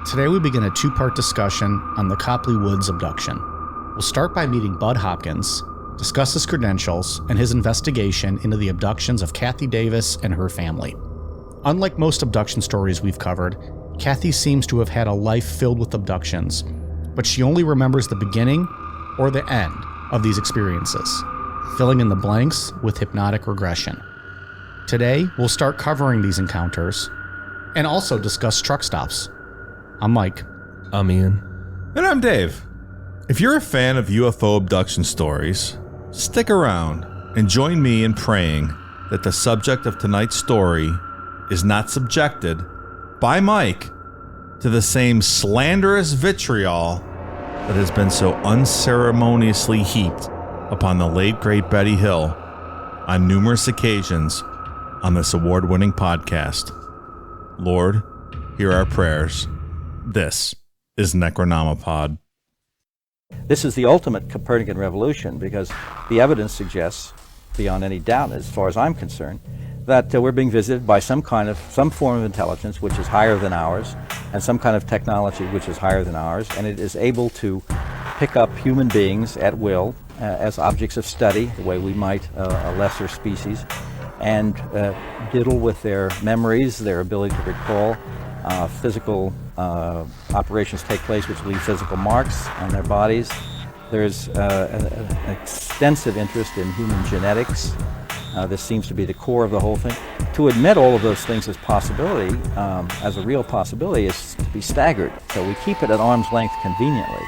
Today we begin a two-part discussion on the Copley Woods abduction. We'll start by meeting Budd Hopkins, discuss his credentials, and his investigation into the abductions of Kathie Davis and her family. Unlike most abduction stories we've covered, Kathie seems to have had a life filled with abductions, but she only remembers the beginning or the end of these experiences, filling in the blanks with hypnotic regression. Today, we'll start covering these encounters and also discuss truck stops. I'm Mike. I'm Ian. And I'm Dave. If you're a fan of UFO abduction stories, stick around and join me in praying that the subject of tonight's story is not subjected by Mike to the same slanderous vitriol that has been so unceremoniously heaped upon the late great Betty Hill on numerous occasions on this award-winning podcast. Lord, hear our prayers. This is Necronomipod. This is the ultimate Copernican revolution because the evidence suggests, beyond any doubt as far as I'm concerned, that we're being visited by some form of intelligence which is higher than ours, and some kind of technology which is higher than ours, and it is able to pick up human beings at will as objects of study, the way we might a lesser species, and diddle with their memories, their ability to recall. Physical operations take place which leave physical marks on their bodies. There's an extensive interest in human genetics. This seems to be the core of the whole thing. To admit all of those things as possibility, as a real possibility, is to be staggered. So we keep it at arm's length conveniently.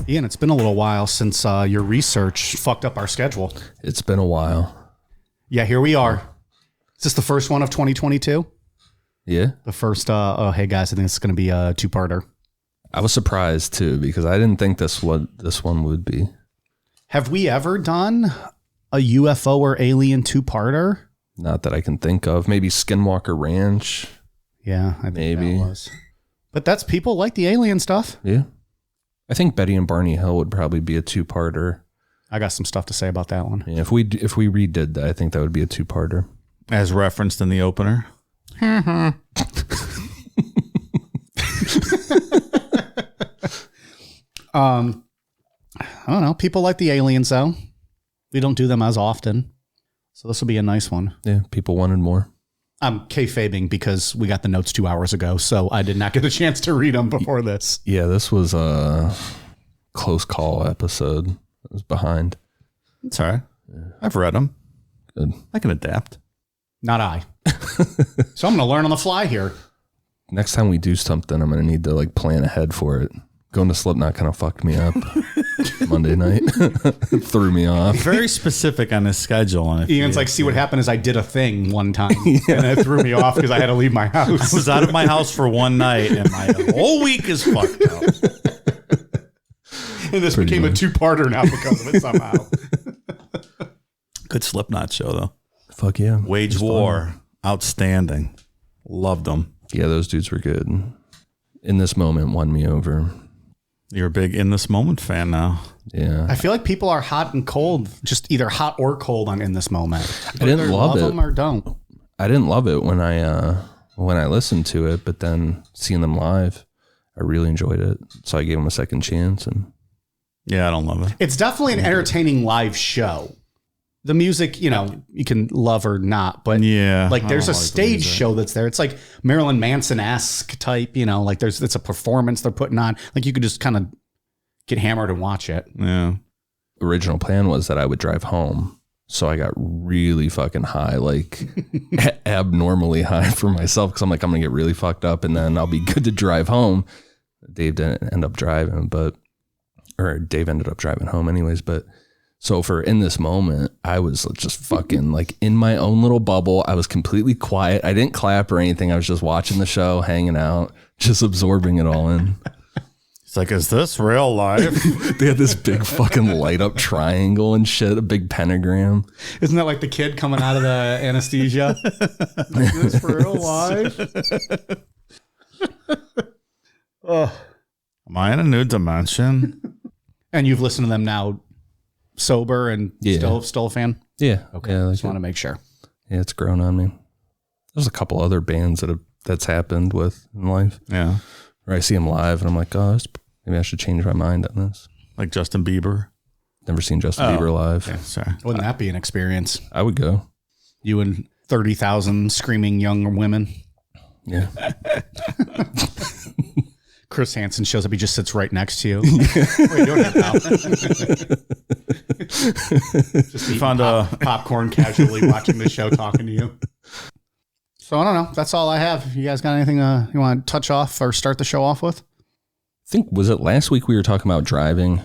Ian, it's been a little while since your research fucked up our schedule. It's been a while. Yeah, here we are. Is this the first one of 2022? Yeah. The first, hey guys, I think it's going to be a two-parter. I was surprised too because I didn't think this one would be. Have we ever done a UFO or alien two-parter? Not that I can think of. Maybe Skinwalker Ranch. Yeah, I think that was. But that's people like the alien stuff. Yeah. I think Betty and Barney Hill would probably be a two-parter. I got some stuff to say about that one. Yeah, if we redid that, I think that would be a two-parter. As referenced in the opener. I don't know. People like the aliens, though. We don't do them as often. So this will be a nice one. Yeah, people wanted more. I'm kayfabing because we got the notes 2 hours ago, so I did not get a chance to read them before this. Yeah, this was a close call episode. I was behind. It's all right. Yeah. I've read them. Good. I can adapt. Not I. So I'm going to learn on the fly here. Next time we do something, I'm going to need to plan ahead for it. Going to Slipknot kind of fucked me up Monday night. Threw me off. Very specific on his schedule. And Ian's see what happened is I did a thing one time and it threw me off because I had to leave my house. I was out of my house for one night and my whole week is fucked up. And this became a two-parter now because of it somehow. Good Slipknot show, though. Fuck yeah. Wage War. Fun. Outstanding. Loved them. Yeah, those dudes were good. In This Moment won me over. You're a big In This Moment fan now. Yeah. I feel like people are hot and cold, just either hot or cold on In This Moment. I didn't love it. Them or don't. I didn't love it when I listened to it, but then seeing them live, I really enjoyed it. So I gave them a second chance. And yeah, I don't love it. It's definitely an entertaining live show. The music, you can love or not, but there's a stage show that's there. It's like Marilyn Manson-esque type, it's a performance they're putting on. Like you could just kind of get hammered and watch it. Yeah. Original plan was that I would drive home. So I got really fucking high, abnormally high for myself. Cause I'm I'm going to get really fucked up and then I'll be good to drive home. Dave didn't end up driving, Dave ended up driving home anyways, but so for In This Moment, I was just fucking in my own little bubble. I was completely quiet. I didn't clap or anything. I was just watching the show, hanging out, just absorbing it all in. It's is this real life? They had this big fucking light up triangle and shit, a big pentagram. Isn't that like the kid coming out of the anesthesia? Is this real life? Am I in a new dimension? And you've listened to them now sober and still a fan? Yeah. Okay. Yeah, just want to make sure. Yeah, it's grown on me. There's a couple other bands that have that's happened with in life. Yeah. Or I see him live and I'm like, oh, maybe I should change my mind on this. Like Justin Bieber. Never seen Justin Bieber live. Yeah, sorry. Wouldn't that be an experience? I would go. You and 30,000 screaming young women. Yeah. Chris Hansen shows up. He just sits right next to you. What are you doing now? Just eating popcorn casually, watching the show, talking to you. So I don't know. That's all I have. You guys got anything you want to touch off or start the show off with? I think, was it last week we were talking about driving,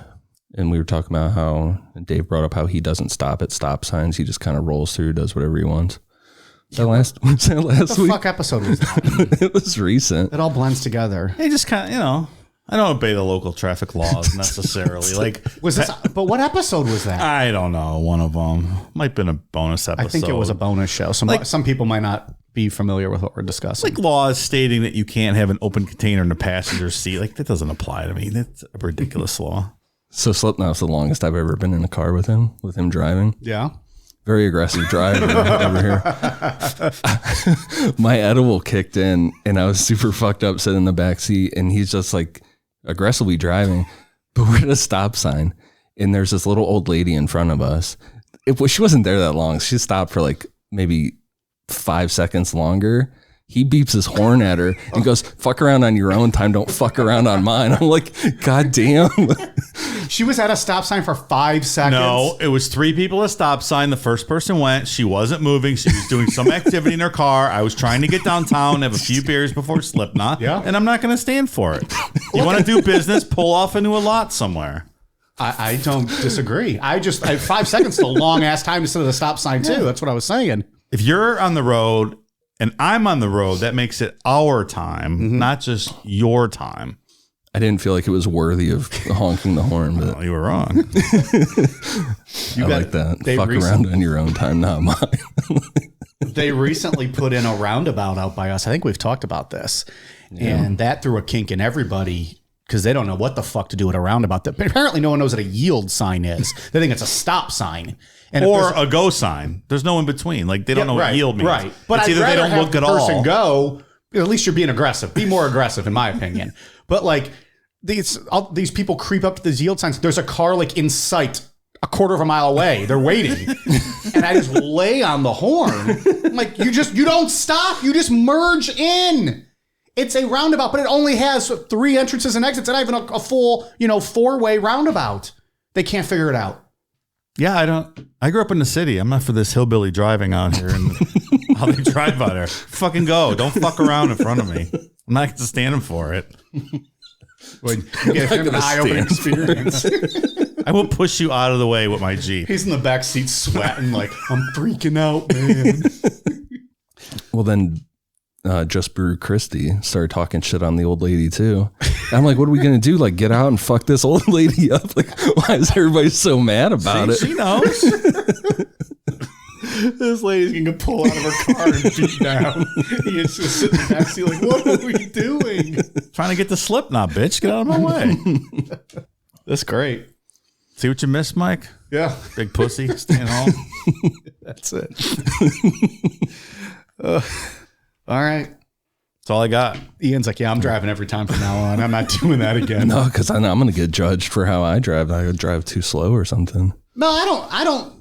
and we were talking about how Dave brought up how he doesn't stop at stop signs. He just kind of rolls through, does whatever he wants. Was that last What the week? fuck episode was that? It was recent. It all blends together. Hey, just kind of, I don't obey the local traffic laws necessarily. Like, Was this? But what episode was that? I don't know. One of them might have been a bonus episode. I think it was a bonus show. Some people might not be familiar with what we're discussing. Like laws stating that you can't have an open container in the passenger seat. Like, that doesn't apply to me. That's a ridiculous law. So Slipknot's the longest I've ever been in a car with him driving. Yeah. Very aggressive driver over here. My edible kicked in and I was super fucked up sitting in the back seat, and he's just like aggressively driving. But we're at a stop sign and there's this little old lady in front of us. She wasn't there that long. She stopped for like maybe 5 seconds longer. He beeps his horn at her and goes, fuck around on your own time. Don't fuck around on mine. I'm like, God damn. She was at a stop sign for 5 seconds. No, it was 3 people at a stop sign. The first person went. She wasn't moving. She was doing some activity in her car. I was trying to get downtown, have a few beers before Slipknot. Yeah. And I'm not going to stand for it. You want to do business, pull off into a lot somewhere. I don't disagree. 5 seconds is a long ass time to sit at a stop sign too. That's what I was saying. If you're on the road and I'm on the road, that makes it our time, not just your time. I didn't feel like it was worthy of honking the horn, but Well, you were wrong. like that. Fuck around on your own time, not mine. They recently put in a roundabout out by us. I think we've talked about this. Yeah. And that threw a kink in everybody because they don't know what the fuck to do at a roundabout. Apparently no one knows what a yield sign is. They think it's a stop sign. And or a go sign. There's no in between. Like, they don't know what yield means. Right. But it's I'd either they don't have look at the person all. Go. At least you're being aggressive. Be more aggressive, in my opinion. But like these people creep up to these yield signs. There's a car like in sight, a quarter of a mile away. They're waiting, and I just lay on the horn. I'm like, you don't stop. You just merge in. It's a roundabout, but it only has 3 entrances and exits. It's not even a full 4-way roundabout. They can't figure it out. Yeah, I grew up in the city. I'm not for this hillbilly driving out here and how they drive out there. Fucking go. Don't fuck around in front of me. I'm not standing for it. Well, you get an eye-opening experience. I will push you out of the way with my Jeep. He's in the back seat sweating like, I'm freaking out, man. Well, then Just Brew Christie started talking shit on the old lady too. I'm like, what are we going to do? Like, get out and fuck this old lady up? Like, why is everybody so mad about it? She knows. This lady's going to pull out of her car and beat down. He's just sitting in the backseat like, what are we doing? Trying to get the Slipknot, bitch. Get out of my way. That's great. See what you missed, Mike? Yeah. Big pussy, staying home. That's it. All right. That's all I got. Ian's like, yeah, I'm driving every time from now on. I'm not doing that again. No, because I'm going to get judged for how I drive. I would drive too slow or something. No, I don't.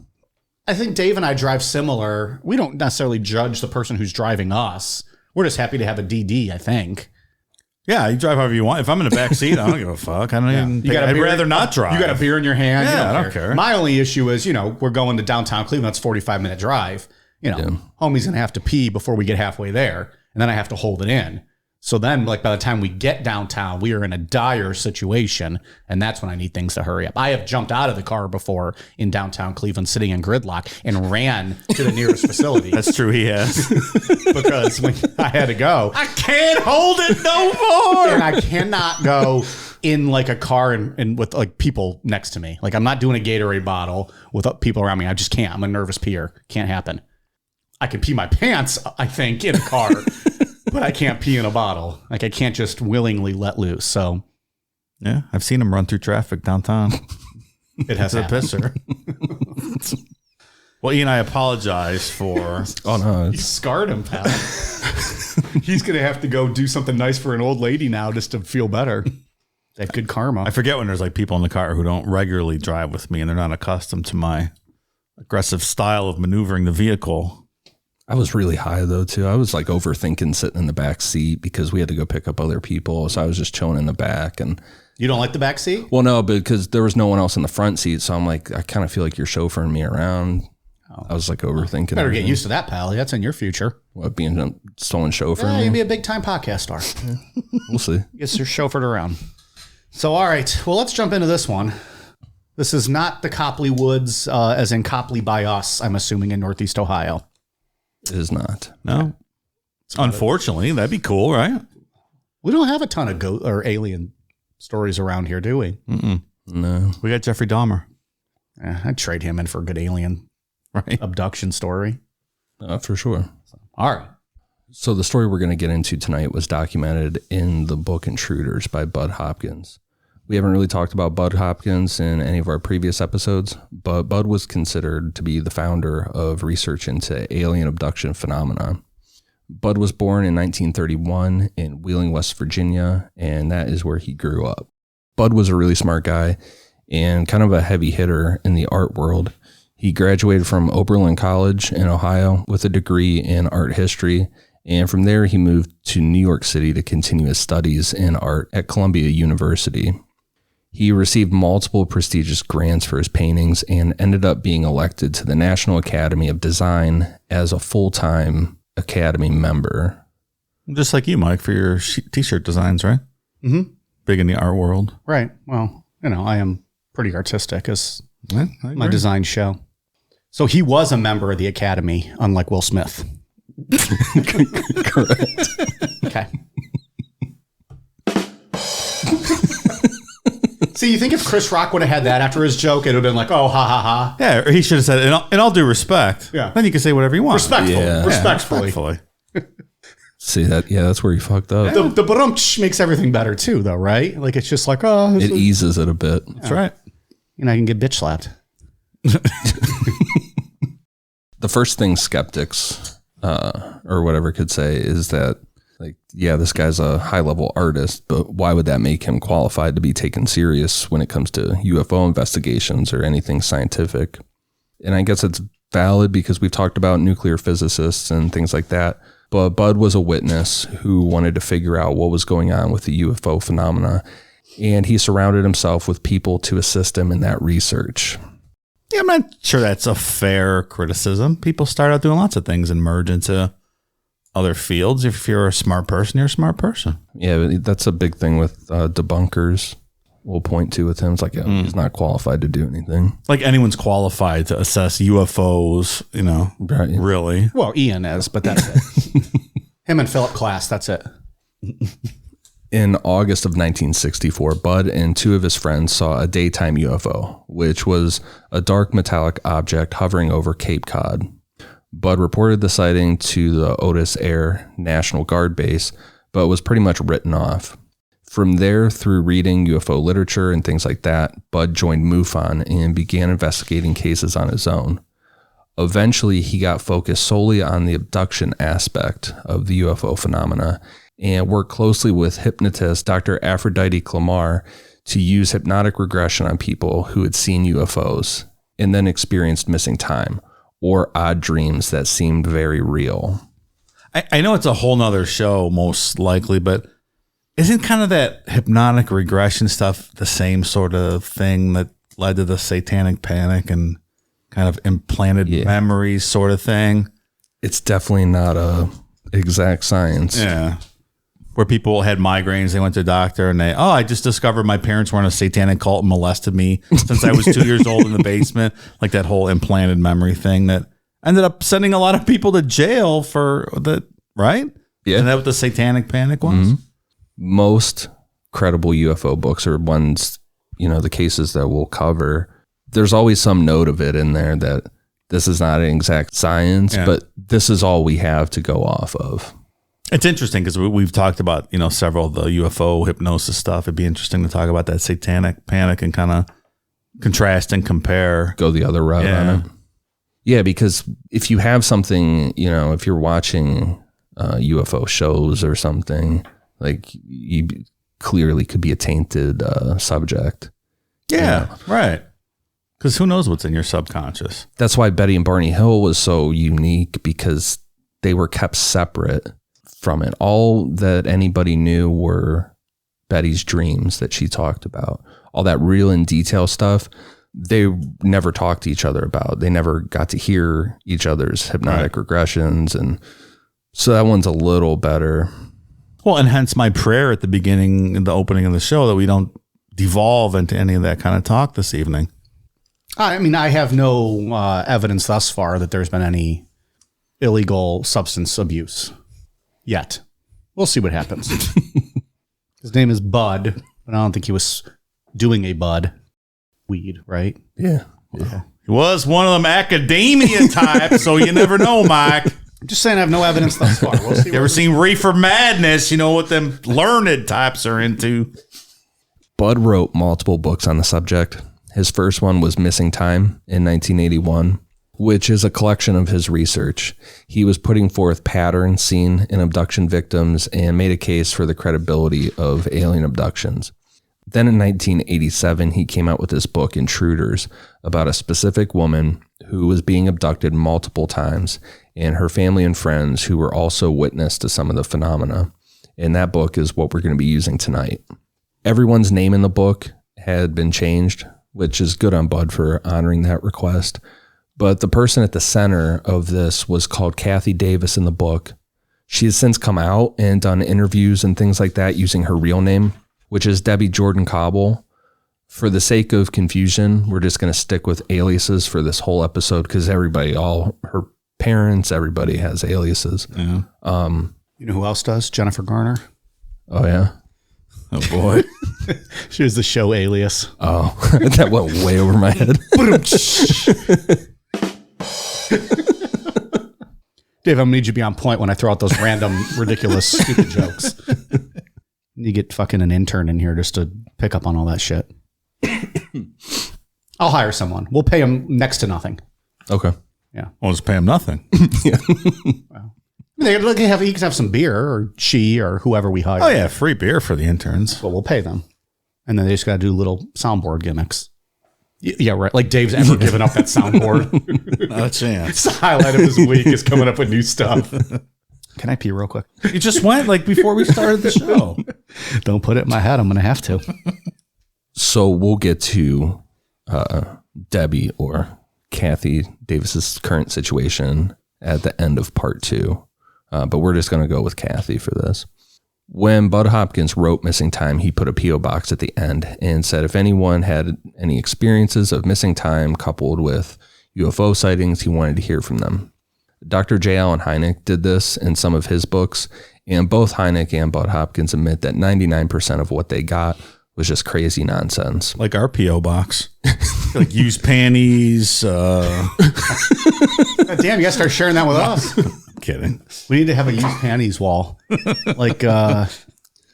I think Dave and I drive similar. We don't necessarily judge the person who's driving us. We're just happy to have a DD, I think. Yeah, you drive however you want. If I'm in the back seat, I don't give a fuck. I don't even. I'd rather not drive. You got a beer in your hand. Yeah, I don't care. My only issue is, we're going to downtown Cleveland. That's a 45-minute drive. Homie's going to have to pee before we get halfway there. And then I have to hold it in. So then, like, by the time we get downtown, we are in a dire situation. And that's when I need things to hurry up. I have jumped out of the car before in downtown Cleveland, sitting in gridlock, and ran to the nearest facility. That's true, he has. Because when I had to go, I can't hold it no more. and I cannot go in like a car and with like people next to me. Like, I'm not doing a Gatorade bottle with people around me. I just can't. I'm a nervous peer. Can't happen. I can pee my pants, I think, in a car, but I can't pee in a bottle. Like, I can't just willingly let loose. So, Yeah, I've seen him run through traffic downtown. it has a happened. pisser. Well, Ian, I apologize for. Oh, no. You scarred him, pal. He's going to have to go do something nice for an old lady now just to feel better. They have good karma. I forget when there's like people in the car who don't regularly drive with me and they're not accustomed to my aggressive style of maneuvering the vehicle. I was really high though too. I was like overthinking sitting in the back seat because we had to go pick up other people. So I was just chilling in the back. And you don't like the back seat? well, no, because there was no one else in the front seat. So I'm like, I kind of feel like you're chauffeuring me around. I was like overthinking. Better get used to that, pal. That's in your future. What, being a stolen chauffeur? Yeah, you'll be a big time podcast star. We'll see. Gets your chauffeured around. So, all right. Well, let's jump into this one. This is not the Copley Woods, as in Copley by us, I'm assuming, in Northeast Ohio. It is not. No. Unfortunately, that'd be cool, right? We don't have a ton of or alien stories around here, do we? No. We got Jeffrey Dahmer. I'd trade him in for a good alien abduction story. For sure. All right. So the story we're going to get into tonight was documented in the book Intruders by Budd Hopkins. We haven't really talked about Budd Hopkins in any of our previous episodes, but Budd was considered to be the founder of research into alien abduction phenomena. Budd was born in 1931 in Wheeling, West Virginia, and that is where he grew up. Budd was a really smart guy and kind of a heavy hitter in the art world. He graduated from Oberlin College in Ohio with a degree in art history, and from there he moved to New York City to continue his studies in art at Columbia University. He received multiple prestigious grants for his paintings and ended up being elected to the National Academy of Design as a full-time Academy member. Just like you, Mike, for your t-shirt designs, right? Mm-hmm. Big in the art world. Right. Well, I am pretty artistic as my design design show. So he was a member of the Academy, unlike Will Smith. Correct. Okay. See, you think if Chris Rock would have had that after his joke, it would have been like, oh, ha, ha, ha. Yeah, or he should have said, in all due respect. Yeah. Then you can say whatever you want. Respectful. Yeah. Respectfully. See that? Yeah, that's where you fucked up. The brunch makes everything better too, though, right? Like, it's just like, oh. It eases it a bit. That's right. I can get bitch slapped. The first thing skeptics or whatever could say is that, like, yeah, this guy's a high-level artist, but why would that make him qualified to be taken serious when it comes to UFO investigations or anything scientific? And I guess it's valid because we've talked about nuclear physicists and things like that, but Budd was a witness who wanted to figure out what was going on with the UFO phenomena, and he surrounded himself with people to assist him in that research. Yeah, I'm not sure that's a fair criticism. People start out doing lots of things and merge into other fields. If you're a smart person, you're a smart person. Yeah, that's a big thing with debunkers. We'll point to with him. It's like, he's not qualified to do anything. Like anyone's qualified to assess UFOs, Right. really. Well, Ian is, but that's it. Him and Philip Klass, that's it. In August of 1964, Budd and two of his friends saw a daytime UFO, which was a dark metallic object hovering over Cape Cod. Budd reported the sighting to the Otis Air National Guard base, but was pretty much written off. From there, through reading UFO literature and things like that, Budd joined MUFON and began investigating cases on his own. Eventually, he got focused solely on the abduction aspect of the UFO phenomena and worked closely with hypnotist Dr. Aphrodite Clamar to use hypnotic regression on people who had seen UFOs and then experienced missing time or odd dreams that seemed very real. I know it's a whole nother show, most likely, but isn't kind of that hypnotic regression stuff the same sort of thing that led to the satanic panic and kind of implanted memories sort of thing? It's definitely not a exact science. Yeah. Where people had migraines, they went to a doctor and I just discovered my parents were in a satanic cult and molested me since I was 2 years old in the basement. Like that whole implanted memory thing that ended up sending a lot of people to jail for the, right? Yeah. Isn't that what the satanic panic was? Mm-hmm. Most credible UFO books are ones, the cases that we'll cover. There's always some note of it in there that this is not an exact science, but this is all we have to go off of. It's interesting because we've talked about, several of the UFO hypnosis stuff. It'd be interesting to talk about that satanic panic and kind of contrast and compare. Go the other route on it. Yeah, because if you have something, if you're watching UFO shows or something. Like, you clearly could be a tainted subject. Yeah, right. Because who knows what's in your subconscious? That's why Betty and Barney Hill was so unique, because they were kept separate from it. All that anybody knew were Betty's dreams that she talked about. All that real in detail stuff, they never talked to each other about. They never got to hear each other's hypnotic regressions. And so that one's a little better. Well, and hence my prayer at the beginning, in the opening of the show, that we don't devolve into any of that kind of talk this evening. I mean, I have no evidence thus far that there's been any illegal substance abuse yet. We'll see what happens. His name is Budd, but I don't think he was doing a bud weed, right? Yeah. He was one of them academia types, so you never know, Mike. I'm just saying I have no evidence thus far. We'll see. You ever seen Reefer Madness? You know what them learned types are into. Budd wrote multiple books on the subject. His first one was Missing Time in 1981, which is a collection of his research. He was putting forth patterns seen in abduction victims and made a case for the credibility of alien abductions. Then in 1987, he came out with this book, Intruders, about a specific woman who was being abducted multiple times, and her family and friends who were also witness to some of the phenomena. And that book is what we're going to be using tonight. Everyone's name in the book had been changed, which is good on Budd for honoring that request. But the person at the center of this was called Kathie Davis in the book. She has since come out and done interviews and things like that using her real name, which is Debbie Jordan-Kauble. For the sake of confusion, we're just going to stick with aliases for this whole episode, because everybody, all her parents, everybody has aliases. Yeah. You know who else does? Jennifer Garner. Oh, yeah? Oh, boy. She was the show Alias. Oh, that went way over my head. Dave, I'm going to need you to be on point when I throw out those random, ridiculous, stupid jokes. You get fucking an intern in here just to pick up on all that shit. I'll hire someone. We'll pay him next to nothing. Okay. Yeah. We'll just pay him nothing. Well, he can have some beer, or she, or whoever we hire. Oh, yeah. Free beer for the interns. But we'll pay them. And then they just got to do little soundboard gimmicks. Yeah, right. Like Dave's ever given up that soundboard. Not a chance. It's the highlight of his week is coming up with new stuff. Can I pee real quick? You just went like before we started the show. Don't put it in my head. I'm going to have to. So we'll get to Debbie or Kathie Davis's current situation at the end of part 2. But we're just going to go with Kathie for this. When Budd Hopkins wrote Missing Time, he put a P.O. box at the end and said if anyone had any experiences of missing time coupled with UFO sightings, he wanted to hear from them. Dr. J. Allen Hynek did this in some of his books, and both Hynek and Budd Hopkins admit that 99% of what they got was just crazy nonsense. Like our P.O. box. Like used panties. God damn, you got to start sharing that with us. Kidding. We need to have a used panties wall. Like, I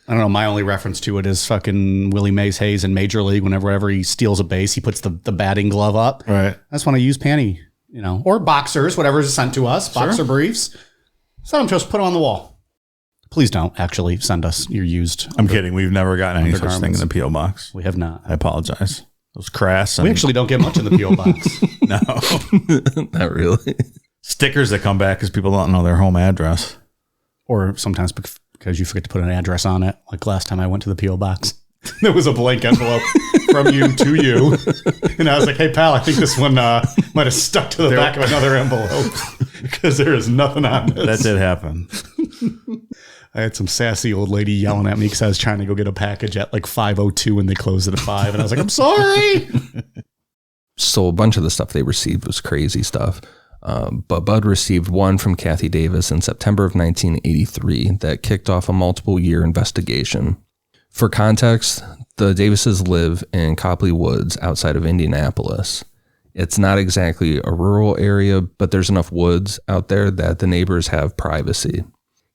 don't know, my only reference to it is fucking Willie Mays Hayes in Major League. Whenever he steals a base, he puts the batting glove up. Right. I just want to use panty, or boxers, whatever is sent to us, boxer briefs. Send them to us, put them on the wall. Please don't actually send us your used. I'm kidding. We've never gotten any such thing in the P.O. box. We have not. I apologize. It was crass. We actually don't get much in the P.O. box. No. Not really. Stickers that come back because people don't know their home address. Or sometimes because you forget to put an address on it. Like last time I went to the P.O. box, there was a blank envelope from you to you. And I was like, hey, pal, I think this one might have stuck to the back of another envelope because there is nothing on this. That did happen. I had some sassy old lady yelling at me because I was trying to go get a package at like 5:02 and they closed it at 5. And I was like, I'm sorry. So a bunch of the stuff they received was crazy stuff. But Budd received one from Kathie Davis in September of 1983 that kicked off a multiple-year investigation. For context, the Davises live in Copley Woods outside of Indianapolis. It's not exactly a rural area, but there's enough woods out there that the neighbors have privacy.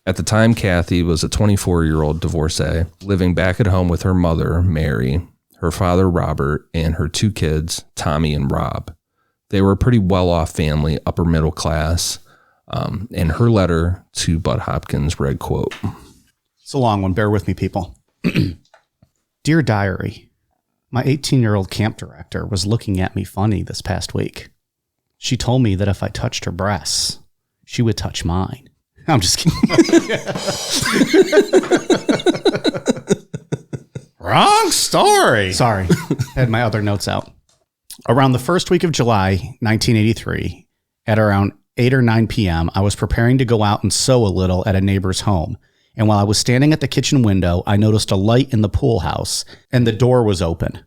At the time, Kathie was a 24-year-old divorcee living back at home with her mother, Mary, her father, Robert, and her 2 kids, Tommy and Rob. They were a pretty well-off family, upper middle class. And her letter to Budd Hopkins read, quote, It's a long one. Bear with me, people. Dear Diary, my 18-year-old camp director was looking at me funny this past week. She told me that if I touched her breasts, she would touch mine. I'm just kidding. Wrong story. Sorry. I had my other notes out. Around the first week of July, 1983, at around 8 or 9 p.m., I was preparing to go out and sew a little at a neighbor's home. And while I was standing at the kitchen window, I noticed a light in the pool house, and the door was open.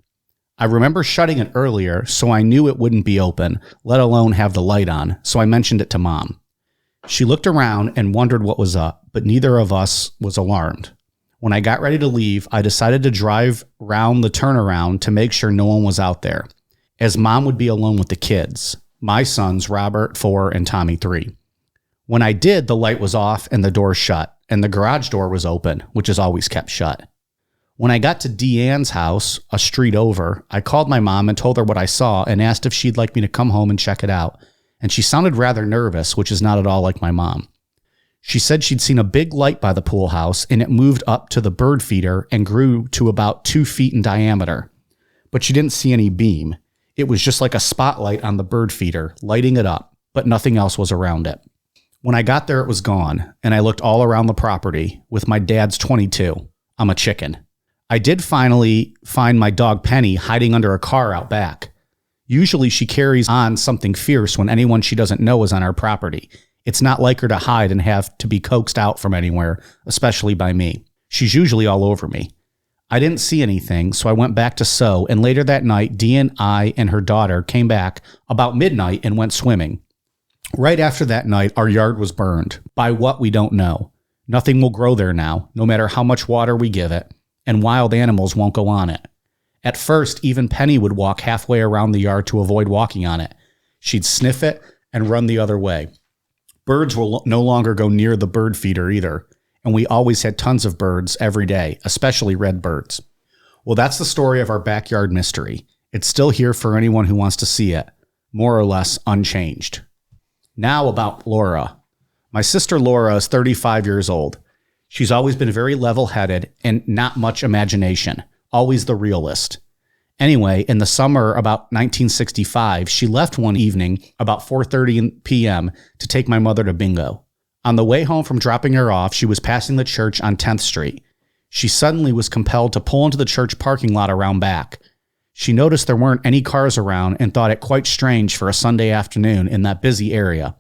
I remember shutting it earlier, so I knew it wouldn't be open, let alone have the light on, so I mentioned it to Mom. She looked around and wondered what was up, but neither of us was alarmed. When I got ready to leave, I decided to drive round the turnaround to make sure no one was out there, as Mom would be alone with the kids, my sons, Robert, 4, and Tommy, 3. When I did, the light was off and the door shut, and the garage door was open, which is always kept shut. When I got to Deanne's house, a street over, I called my mom and told her what I saw and asked if she'd like me to come home and check it out. And she sounded rather nervous, which is not at all like my mom. She said she'd seen a big light by the pool house and it moved up to the bird feeder and grew to about 2 feet in diameter. But she didn't see any beam. It was just like a spotlight on the bird feeder, lighting it up, but nothing else was around it. When I got there, it was gone, and I looked all around the property with my dad's .22. I'm a chicken. I did finally find my dog Penny hiding under a car out back. Usually she carries on something fierce when anyone she doesn't know is on our property. It's not like her to hide and have to be coaxed out from anywhere, especially by me. She's usually all over me. I didn't see anything, so I went back to sew, and later that night, Dee and I and her daughter came back about midnight and went swimming. Right after that night, our yard was burned. By what, we don't know. Nothing will grow there now, no matter how much water we give it, and wild animals won't go on it. At first, even Penny would walk halfway around the yard to avoid walking on it. She'd sniff it and run the other way. Birds will no longer go near the bird feeder either, and we always had tons of birds every day, especially red birds. Well, that's the story of our backyard mystery. It's still here for anyone who wants to see it, more or less unchanged. Now about Laura. My sister Laura is 35 years old. She's always been very level-headed and not much imagination, always the realist. Anyway, in the summer about 1965, she left one evening about 4:30 p.m. to take my mother to bingo. On the way home from dropping her off, she was passing the church on 10th Street. She suddenly was compelled to pull into the church parking lot around back. She noticed there weren't any cars around and thought it quite strange for a Sunday afternoon in that busy area.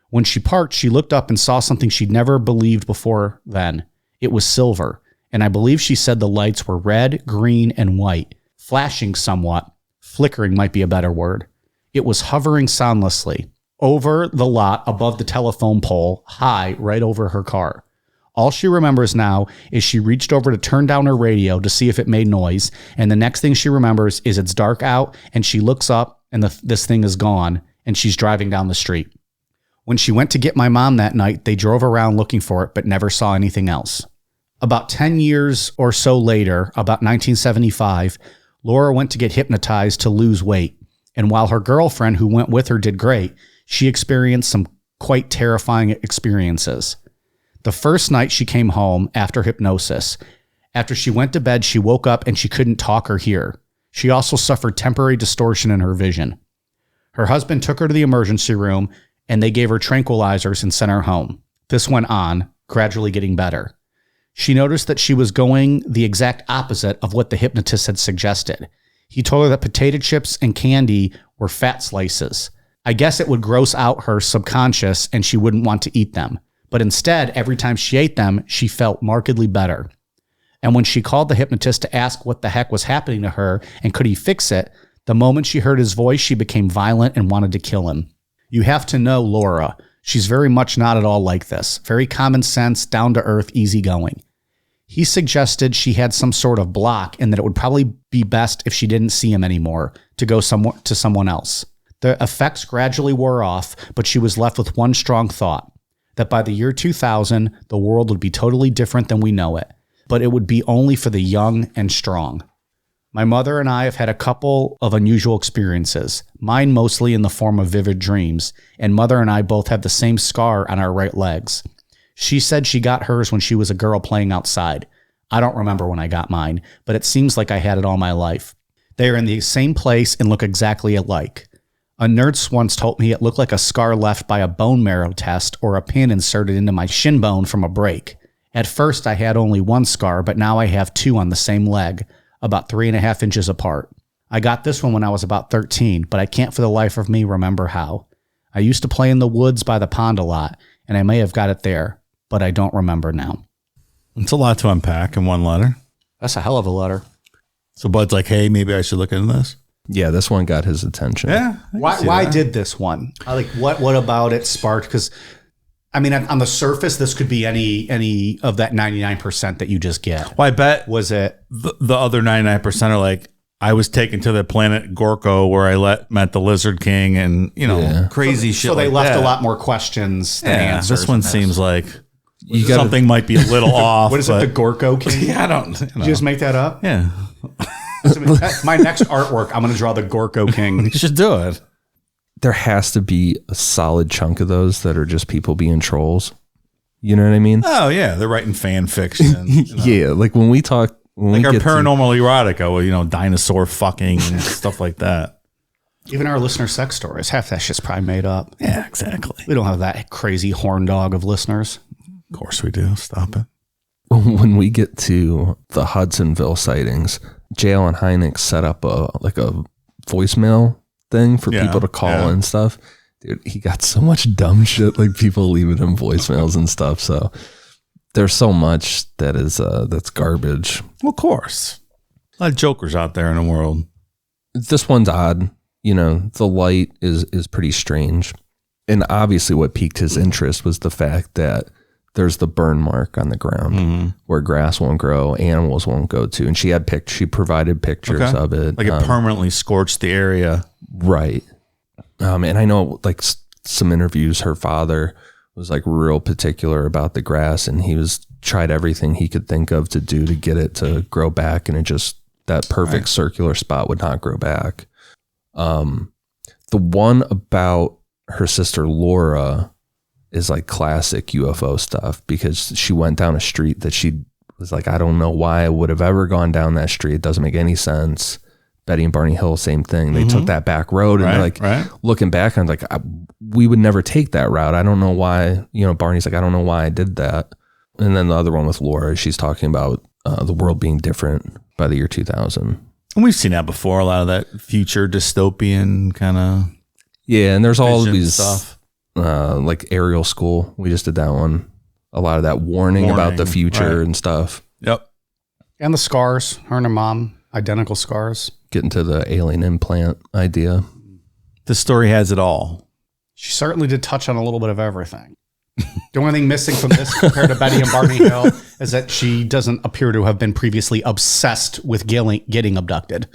When she parked, she looked up and saw something she'd never believed before then. It was silver, and I believe she said the lights were red, green, and white, flashing somewhat. Flickering might be a better word. It was hovering soundlessly over the lot above the telephone pole, high right over her car. All she remembers now is she reached over to turn down her radio to see if it made noise, and the next thing she remembers is it's dark out, and she looks up, and this thing is gone, and she's driving down the street. When she went to get my mom that night, they drove around looking for it, but never saw anything else. About 10 years or so later, about 1975, Laura went to get hypnotized to lose weight, and while her girlfriend who went with her did great, she experienced some quite terrifying experiences. The first night she came home after hypnosis. After she went to bed, she woke up and she couldn't talk or hear. She also suffered temporary distortion in her vision. Her husband took her to the emergency room and they gave her tranquilizers and sent her home. This went on, gradually getting better. She noticed that she was going the exact opposite of what the hypnotist had suggested. He told her that potato chips and candy were fat slices. I guess it would gross out her subconscious and she wouldn't want to eat them. But instead, every time she ate them, she felt markedly better. And when she called the hypnotist to ask what the heck was happening to her and could he fix it, the moment she heard his voice, she became violent and wanted to kill him. You have to know Laura. She's very much not at all like this. Very common sense, down to earth, easygoing. He suggested she had some sort of block and that it would probably be best if she didn't see him anymore to go to someone else. The effects gradually wore off, but she was left with one strong thought. That by the year 2000, the world would be totally different than we know it, but it would be only for the young and strong. My mother and I have had a couple of unusual experiences, mine mostly in the form of vivid dreams, and Mother and I both have the same scar on our right legs. She said she got hers when she was a girl playing outside. I don't remember when I got mine, but it seems like I had it all my life. They are in the same place and look exactly alike. A nurse once told me it looked like a scar left by a bone marrow test or a pin inserted into my shin bone from a break. At first, I had only one scar, but now I have two on the same leg, about 3.5 inches apart. I got this one when I was about 13, but I can't for the life of me remember how. I used to play in the woods by the pond a lot, and I may have got it there, but I don't remember now. It's a lot to unpack in one letter. That's a hell of a letter. So Bud's like, hey, maybe I should look into this. Yeah, this one got his attention. Yeah. Why did this one? What about it sparked? Because I mean, on the surface, this could be any of that 99% that you just get. Well, I bet Was it? the other 99% are like, I was taken to the planet Gorko where I met the Lizard King and, crazy shit. So they like left that. a lot more questions than answers. This one seems like gotta- something might be a little off. What is it, the Gorko King? Yeah, I don't know. Did you just make that up? Yeah. My next artwork, I'm going to draw the Gorko King. You should do it. There has to be a solid chunk of those that are just people being trolls. You know what I mean? Oh, yeah. They're writing fan fiction. Yeah, like when we talk... Like our paranormal erotica with, dinosaur fucking and stuff like that. Even our listener sex stories, half that shit's probably made up. Yeah, exactly. We don't have that crazy horn dog of listeners. Of course we do. Stop it. When we get to the Hudsonville sightings, J.L. and Hynek set up a voicemail thing for people to call and stuff. Dude, he got so much dumb shit, like people leaving him voicemails and stuff. So there's so much that is that's garbage. Well, of course. A lot of jokers out there in the world. This one's odd. The light is pretty strange. And obviously what piqued his interest was the fact that there's the burn mark on the ground where grass won't grow, animals won't go to. And she provided pictures of it. Like it permanently scorched the area. Right. And I know some interviews, her father was real particular about the grass, and he tried everything he could think of to do to get it to grow back. And that perfect circular spot would not grow back. The one about her sister Laura is classic UFO stuff, because she went down a street that she was like, I don't know why I would have ever gone down that street. It doesn't make any sense. Betty and Barney Hill, same thing. They took that back road, and looking back, I'm like, we would never take that route. I don't know why. Barney's like, I don't know why I did that. And then the other one with Laura, she's talking about the world being different by the year 2000. And we've seen that before. A lot of that future dystopian kind of and there's all of these stuff. Aerial School. We just did that one. A lot of that warning about the future and stuff. Yep. And the scars. Her and her mom, identical scars. Getting to the alien implant idea. The story has it all. She certainly did touch on a little bit of everything. The only thing missing from this compared to Betty and Barney Hill is that she doesn't appear to have been previously obsessed with getting abducted.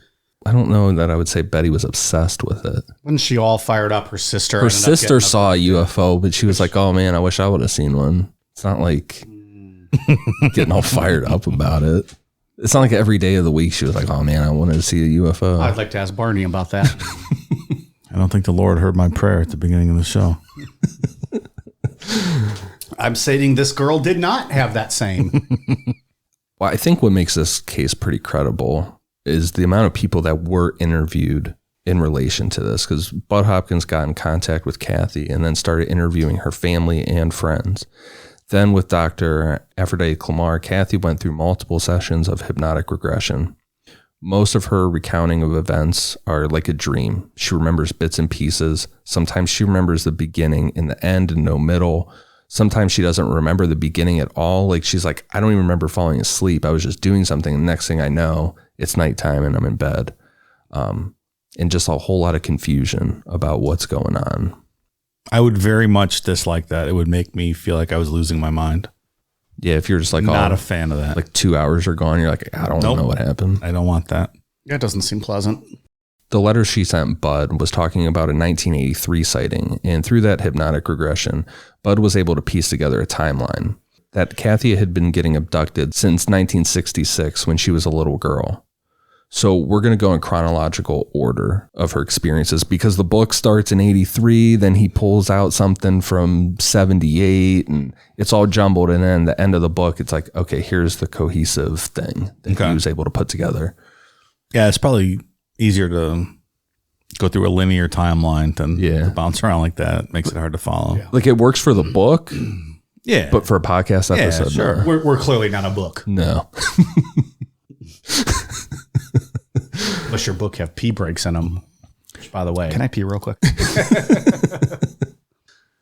I don't know that I would say Betty was obsessed with it. Wasn't she all fired up? Her sister. Her sister saw a UFO, but she was like, oh man, I wish I would have seen one. It's not like getting all fired up about it. It's not like every day of the week she was like, oh man, I wanted to see a UFO. I'd like to ask Barney about that. I don't think the Lord heard my prayer at the beginning of the show. I'm saying this girl did not have that same. Well, I think what makes this case pretty credible is the amount of people that were interviewed in relation to this, because Budd Hopkins got in contact with Kathie and then started interviewing her family and friends. Then with Dr. Aphrodite Clamar, Kathie went through multiple sessions of hypnotic regression. Most of her recounting of events are like a dream. She remembers bits and pieces. Sometimes she remembers the beginning and the end and no middle. Sometimes she doesn't remember the beginning at all. She's like, I don't even remember falling asleep. I was just doing something. And the next thing I know, it's nighttime and I'm in bed. And just a whole lot of confusion about what's going on. I would very much dislike that. It would make me feel like I was losing my mind. Yeah, if you're just not a fan of that. 2 hours are gone, you're like, I don't know what happened. I don't want that. That doesn't seem pleasant. The letter she sent Budd was talking about a 1983 sighting, and through that hypnotic regression, Budd was able to piece together a timeline that Kathie had been getting abducted since 1966 when she was a little girl. So we're going to go in chronological order of her experiences because the book starts in 83, then he pulls out something from 78 and it's all jumbled. And then the end of the book, it's like, okay, here's the cohesive thing that he was able to put together. Yeah, it's probably easier to go through a linear timeline than to bounce around like that. It makes it hard to follow. Yeah. Like it works for the book. Yeah. But for a podcast episode, sure. no. We're clearly not a book. No. Unless your book have pee breaks in them. Which, by the way, Can I pee real quick? we've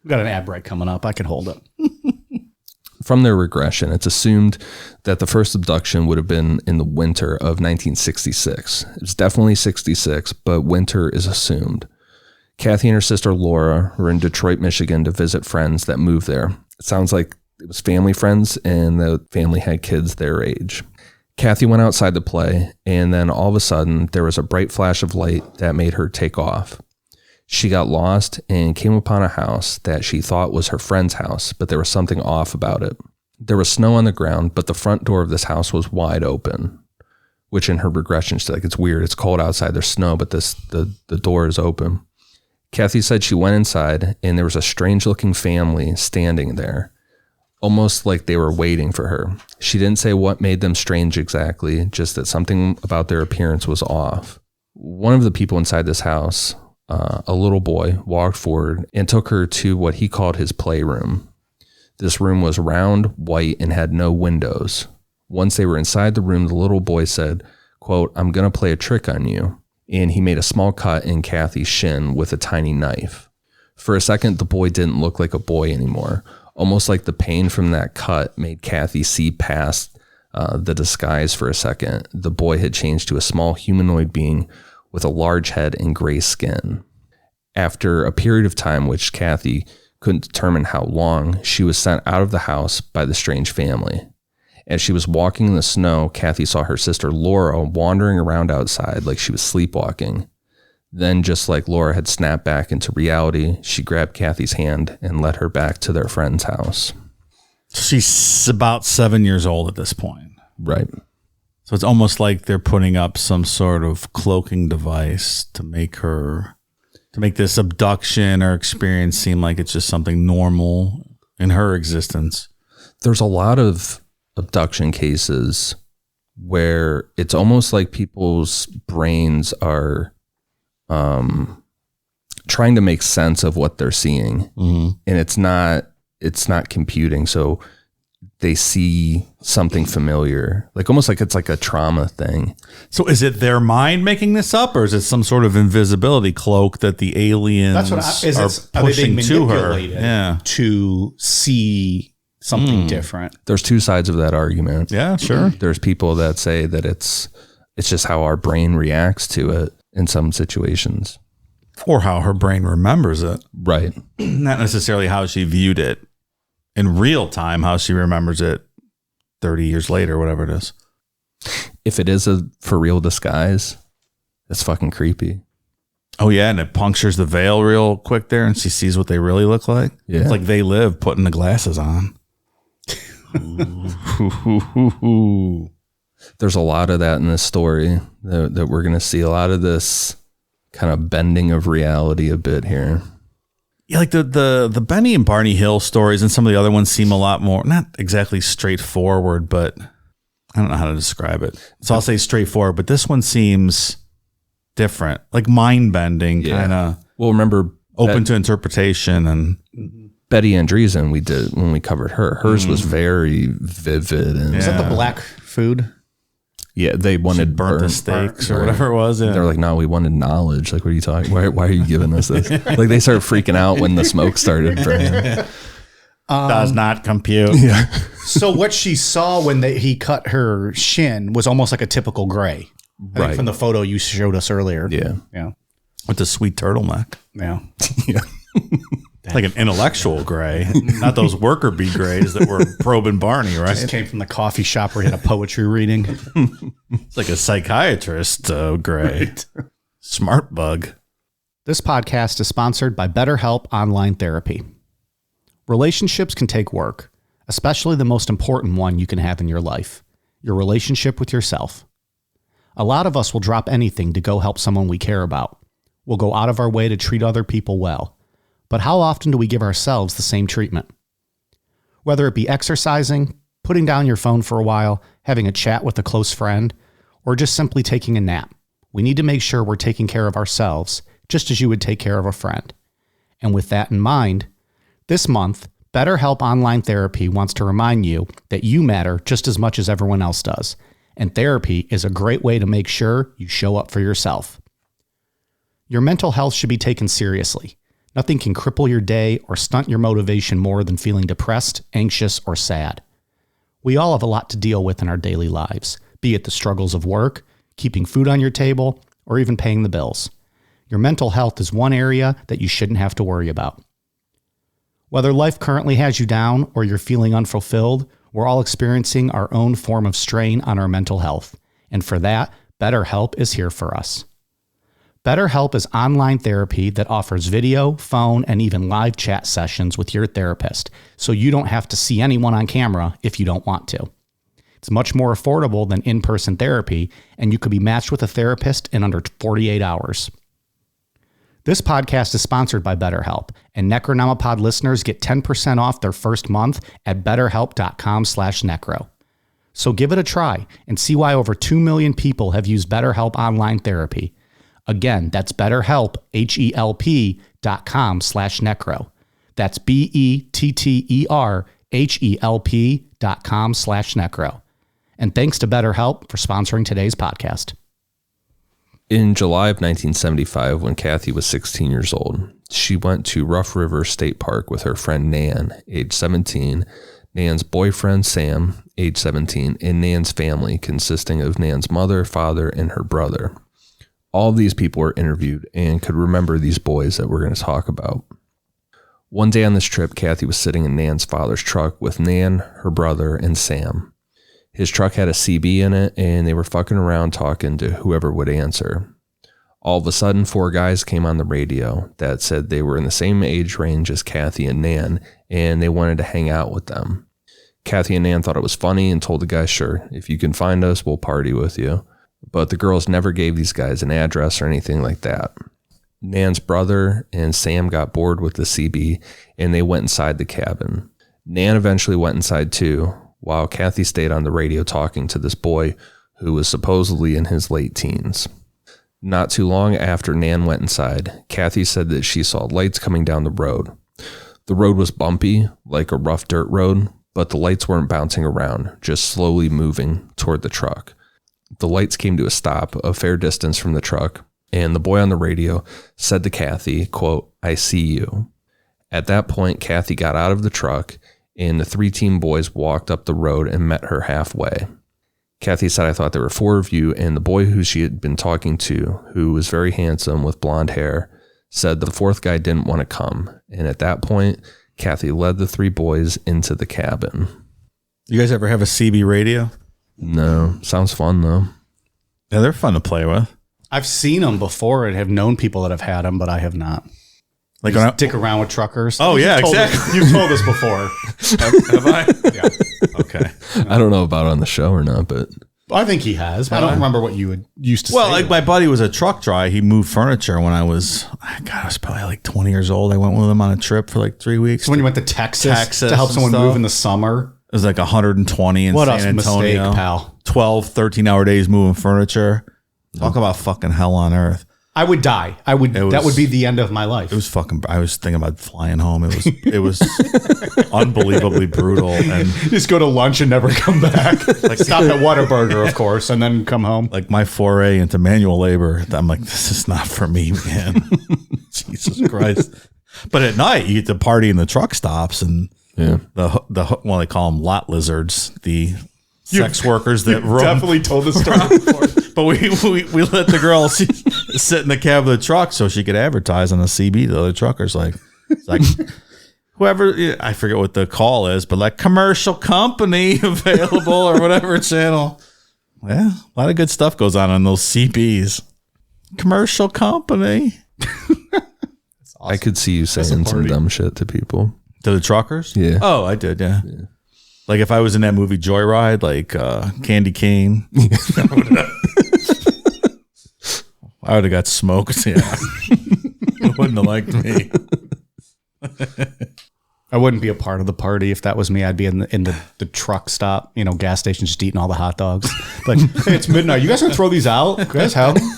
got an ad break coming up. I can hold it. From their regression, it's assumed that the first abduction would have been in the winter of 1966. It's definitely 66, but winter is assumed. Kathie and her sister Laura were in Detroit, Michigan to visit friends that moved there. It sounds like it was family friends and the family had kids their age. Kathie went outside to play, and then all of a sudden, there was a bright flash of light that made her take off. She got lost and came upon a house that she thought was her friend's house, but there was something off about it. There was snow on the ground, but the front door of this house was wide open, which in her regression, she's like, it's weird. It's cold outside. There's snow, but the door is open. Kathie said she went inside, and there was a strange-looking family standing there, almost like they were waiting for her. She didn't say what made them strange exactly, just that something about their appearance was off. One of the people inside this house, a little boy, walked forward and took her to what he called his playroom. This room was round, white, and had no windows. Once they were inside the room, the little boy said, quote, "I'm going to play a trick on you." And he made a small cut in Kathie's shin with a tiny knife. For a second, the boy didn't look like a boy anymore. Almost like the pain from that cut made Kathie see past the disguise for a second. The boy had changed to a small humanoid being with a large head and gray skin. After a period of time, which Kathie couldn't determine how long, she was sent out of the house by the strange family. As she was walking in the snow, Kathie saw her sister Laura wandering around outside like she was sleepwalking. Then, just like Laura had snapped back into reality, she grabbed Kathie's hand and led her back to their friend's house. She's about 7 years old at this point. Right. So it's almost like they're putting up some sort of cloaking device to make this abduction or experience seem like it's just something normal in her existence. There's a lot of abduction cases where it's almost like people's brains are trying to make sense of what they're seeing, and it's not computing. So they see something familiar, like almost like it's like a trauma thing. So is it their mind making this up, or is it some sort of invisibility cloak that the aliens are pushing to her? Yeah, to see something different. There's two sides of that argument. Yeah, sure. There's people that say that it's just how our brain reacts to it in some situations. Or how her brain remembers it. Right. Not necessarily how she viewed it in real time, how she remembers it 30 years later, whatever it is. If it is a for real disguise, it's fucking creepy. Oh, yeah, and it punctures the veil real quick there, and she sees what they really look like. Yeah. It's like They Live putting the glasses on. There's a lot of that in this story that we're going to see. A lot of this kind of bending of reality a bit here. Yeah, like the Benny and Barney Hill stories and some of the other ones seem a lot more, not exactly straightforward, but I don't know how to describe it. So I'll say straightforward, but this one seems different, like mind-bending, kind of. Well, remember open to interpretation. And Betty Andreessen, we did when we covered her. Hers was very vivid. And Is that the black food? yeah, they wanted burnt the steaks or whatever it was. Yeah. They're like, no, we wanted knowledge. Like, what are you talking? Why are you giving us this? Like, they started freaking out when the smoke started burning. Does not compute. Yeah. So what she saw when he cut her shin was almost like a typical gray. I think from the photo you showed us earlier. Yeah. Yeah. With the sweet turtleneck. Yeah. Yeah. Like an intellectual gray, not those worker bee grays that were probing Barney, right? Just came from the coffee shop where he had a poetry reading. It's like a psychiatrist gray. Right. Smart bug. This podcast is sponsored by BetterHelp Online Therapy. Relationships can take work, especially the most important one you can have in your life, your relationship with yourself. A lot of us will drop anything to go help someone we care about. We'll go out of our way to treat other people well. But how often do we give ourselves the same treatment? Whether it be exercising, putting down your phone for a while, having a chat with a close friend, or just simply taking a nap, we need to make sure we're taking care of ourselves, just as you would take care of a friend. And with that in mind, this month, BetterHelp Online Therapy wants to remind you that you matter just as much as everyone else does, and therapy is a great way to make sure you show up for yourself. Your mental health should be taken seriously. Nothing can cripple your day or stunt your motivation more than feeling depressed, anxious, or sad. We all have a lot to deal with in our daily lives, be it the struggles of work, keeping food on your table, or even paying the bills. Your mental health is one area that you shouldn't have to worry about. Whether life currently has you down or you're feeling unfulfilled, we're all experiencing our own form of strain on our mental health. And for that, BetterHelp is here for us. BetterHelp is online therapy that offers video, phone, and even live chat sessions with your therapist, so you don't have to see anyone on camera if you don't want to. It's much more affordable than in-person therapy, and you could be matched with a therapist in under 48 hours. This podcast is sponsored by BetterHelp, and Necronomipod listeners get 10% off their first month at betterhelp.com/necro. So give it a try and see why over 2 million people have used BetterHelp Online Therapy. Again, that's BetterHelp, HELP.com/necro. That's BETTERHELP.com/necro. And thanks to BetterHelp for sponsoring today's podcast. In July of 1975, when Kathie was 16 years old, she went to Rough River State Park with her friend Nan, age 17, Nan's boyfriend Sam, age 17, and Nan's family, consisting of Nan's mother, father, and her brother. All of these people were interviewed and could remember these boys that we're going to talk about. One day on this trip, Kathie was sitting in Nan's father's truck with Nan, her brother, and Sam. His truck had a CB in it, and they were fucking around talking to whoever would answer. All of a sudden, 4 guys came on the radio that said they were in the same age range as Kathie and Nan, and they wanted to hang out with them. Kathie and Nan thought it was funny and told the guys, sure, if you can find us, we'll party with you. But the girls never gave these guys an address or anything like that. Nan's brother and Sam got bored with the CB, and they went inside the cabin. Nan eventually went inside too, while Kathie stayed on the radio talking to this boy who was supposedly in his late teens. Not too long after Nan went inside, Kathie said that she saw lights coming down the road. The road was bumpy, like a rough dirt road, but the lights weren't bouncing around, just slowly moving toward the truck. The lights came to a stop a fair distance from the truck, and the boy on the radio said to Kathie, quote, "I see you." At that point, Kathie got out of the truck, and the 3 teen boys walked up the road and met her halfway. Kathie said, "I thought there were 4 of you," and the boy who she had been talking to, who was very handsome with blonde hair, said the 4th guy didn't want to come. And at that point, Kathie led the 3 boys into the cabin. You guys ever have a CB radio? No. Sounds fun, though. Yeah, they're fun to play with. I've seen them before and have known people that have had them, but I have not. Like you when I dick around with truckers. Oh, yeah, exactly. You've told us before. have I? Yeah. Okay. I don't know about on the show or not, but I think he has. I don't remember what you used to say. Well, like my buddy was a truck driver. He moved furniture when I was probably like 20 years old. I went with him on a trip for like 3 weeks. So when you went to Texas to help and someone stuff. move in the summer. It was like 120 in What San a Antonio. mistake, pal. 12, 13-hour days moving furniture. Talk about fucking hell on earth. I would die. That would be the end of my life. It was fucking. I was thinking about flying home. It was unbelievably brutal. And just go to lunch and never come back. Like stop at Whataburger, of course, and then come home. like my foray into manual labor, I'm like, this is not for me, man. Jesus Christ. But at night, you get to party in the truck stops and yeah, well, they call them lot lizards, the sex workers that roam. Definitely told the story before. But we let the girl sit in the cab of the truck so she could advertise on the CB to other truckers. It's like whoever, I forget what the call is, but like commercial company available or whatever channel. Yeah, a lot of good stuff goes on those CBs. Commercial company. Awesome. I could see you saying some dumb shit to people. To the truckers? Yeah. Oh, I did, yeah. Like if I was in that movie Joyride, like Candy Cane. I would have got smoked. Yeah. Wouldn't have liked me. I wouldn't be a part of the party if that was me. I'd be in the truck stop, gas station, just eating all the hot dogs. Like, hey, it's midnight. You guys gonna throw these out? You guys have them?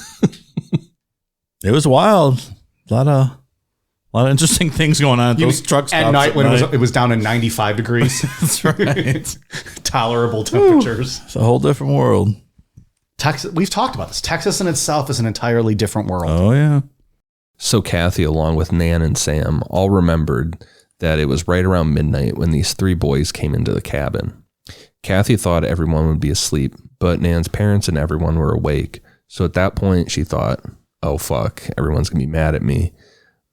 It was wild. A lot of interesting things going on at those truck stops at night when it was down to 95 degrees. That's right. Tolerable temperatures. It's a whole different world. Texas. We've talked about this. Texas in itself is an entirely different world. Oh yeah. So Kathie, along with Nan and Sam, all remembered that it was right around midnight when these three boys came into the cabin. Kathie thought everyone would be asleep, but Nan's parents and everyone were awake. So at that point, she thought, oh, fuck, everyone's going to be mad at me.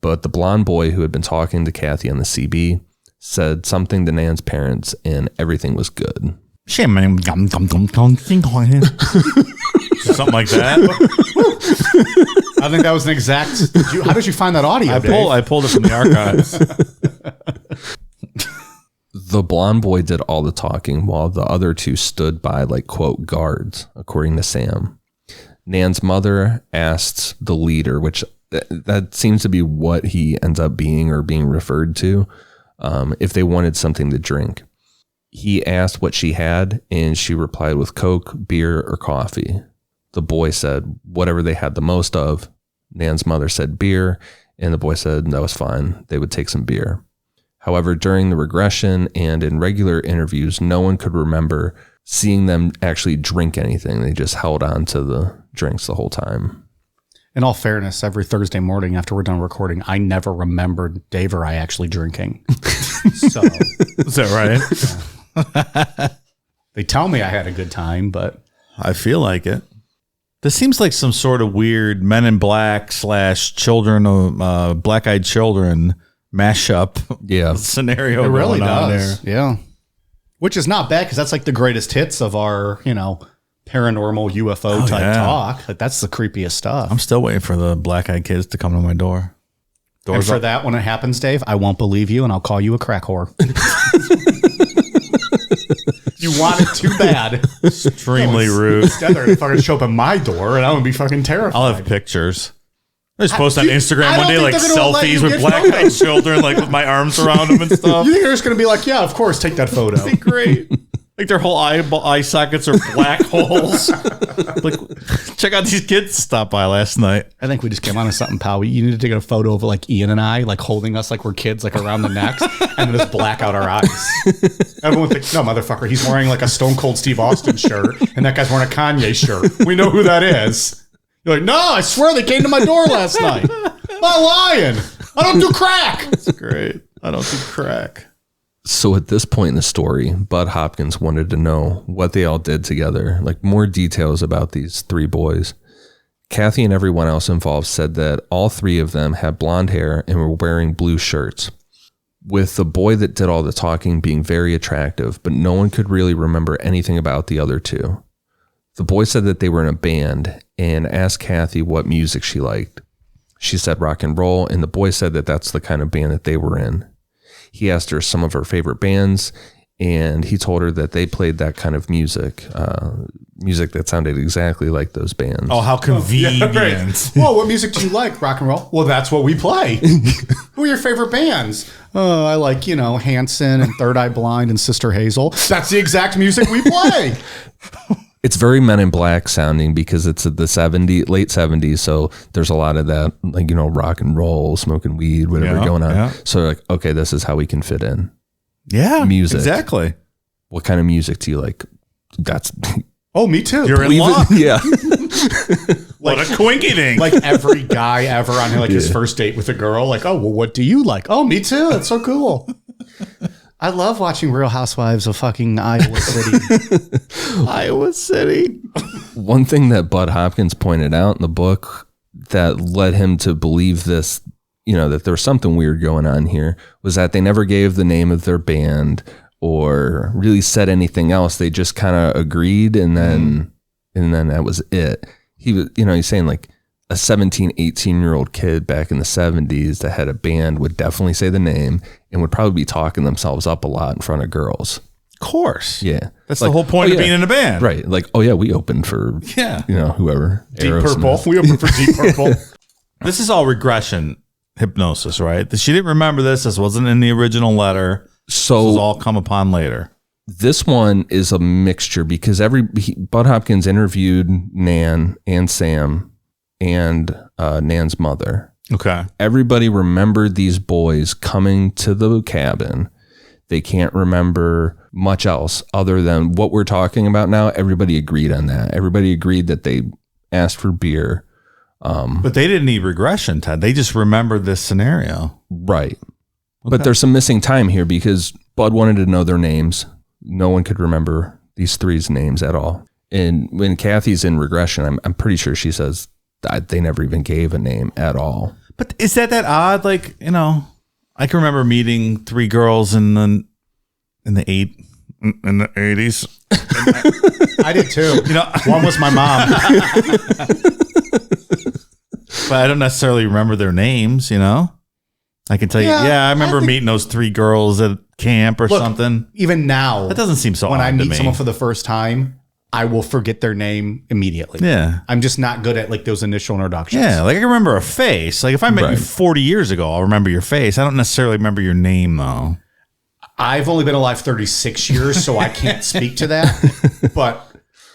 But the blonde boy who had been talking to Kathie on the CB said something to Nan's parents, and everything was good. Something like that. I think that was an exact. How did you find that audio? I pulled it from the archives. The blonde boy did all the talking while the other two stood by like, quote, guards, according to Sam. Nan's mother asked the leader, which that seems to be what he ends up being or being referred to, if they wanted something to drink. He asked what she had, and she replied with Coke, beer, or coffee. The boy said whatever they had the most of. Nan's mother said beer, and the boy said that was fine. They would take some beer. However, during the regression and in regular interviews, no one could remember seeing them actually drink anything. They just held on to the drinks the whole time. In all fairness, every Thursday morning after we're done recording, I never remembered Dave or I actually drinking. So is that right? Yeah. They tell me I had a good time, but I feel like it. This seems like some sort of weird Men in Black / children, black-eyed children mashup scenario. It really going on does. there. Yeah. Which is not bad because that's like the greatest hits of our, paranormal UFO type talk. Like, that's the creepiest stuff. I'm still waiting for the black-eyed kids to come to my door. And for that, when it happens, Dave, I won't believe you and I'll call you a crack whore. You want it too bad. Extremely rude. Instead, they're going to fucking show up at my door and I'm going to be fucking terrified. I'll have pictures. I just post on Instagram one day, like selfies with black-eyed children, like with my arms around them and stuff. You think they're just going to be like, yeah, of course, take that photo. That'd be great. Like their whole eye sockets are black holes. Like, check out these kids stop by last night. I think we just came on to something, pal. You need to take a photo of like Ian and I, like holding us like we're kids, like around the necks, and then just black out our eyes. Everyone thinks, no, motherfucker, he's wearing like a Stone Cold Steve Austin shirt, and that guy's wearing a Kanye shirt. We know who that is. You're like, no, I swear they came to my door last night. I'm not lying. I don't do crack. That's great. I don't do crack. So at this point in the story, Budd Hopkins wanted to know what they all did together, like more details about these three boys. Kathie and everyone else involved said that all three of them had blonde hair and were wearing blue shirts, with the boy that did all the talking being very attractive, but no one could really remember anything about the other two. The boy said that they were in a band and asked Kathie what music she liked. She said rock and roll, and the boy said that that's the kind of band that they were in. He asked her some of her favorite bands, and he told her that they played that kind of music, music that sounded exactly like those bands. Oh, how convenient. Yeah, right. Well, what music do you like? Rock and roll? Well, that's what we play. Who are your favorite bands? Oh, I like, Hanson and Third Eye Blind and Sister Hazel. That's the exact music we play. It's very Men in Black sounding because it's the late 70s. So there's a lot of that, like, rock and roll, smoking weed, whatever going on. Yeah. So like, okay, this is how we can fit in. Yeah. Music. Exactly. What kind of music do you like? That's. Oh, me too. You're in luck. Yeah. What a quinky thing. Like every guy ever on his first date with a girl, like, oh, well, what do you like? Oh, me too. That's so cool. I love watching Real Housewives of fucking Iowa City. Iowa City. One thing that Budd Hopkins pointed out in the book that led him to believe this, that there was something weird going on here, was that they never gave the name of their band or really said anything else. They just kind of agreed, and then that was it. He was, he's saying like a 17, 18-year-old kid back in the 70s that had a band would definitely say the name and would probably be talking themselves up a lot in front of girls. course. Yeah. That's the whole point of being in a band. Right. Like, oh yeah, we opened for, whoever. Deep Purple. We opened for Deep Purple. This is all regression hypnosis, right? She didn't remember this. This wasn't in the original letter. So this was all come upon later. This one is a mixture because Budd Hopkins interviewed Nan and Sam and Nan's mother. Okay. Everybody remembered these boys coming to the cabin. They can't remember much else other than what we're talking about now. Everybody agreed on that. Everybody agreed that they asked for beer. But they didn't need regression, Ted. They just remembered this scenario. Right. Okay. But there's some missing time here because Bud wanted to know their names. No one could remember these three's names at all. And when Kathie's in regression, I'm pretty sure she says that they never even gave a name at all. But is that odd? Like, I can remember meeting three girls in the 80s. I did too. One was my mom. But I don't necessarily remember their names, I can tell you, I remember meeting those three girls at camp or something. Even now, that doesn't seem so when odd I to meet me. someone for the first time, I will forget their name immediately. Yeah. I'm just not good at like those initial introductions. Yeah, like I can remember a face. Like if I met you 40 years ago, I'll remember your face. I don't necessarily remember your name though. I've only been alive 36 years, so I can't speak to that. But,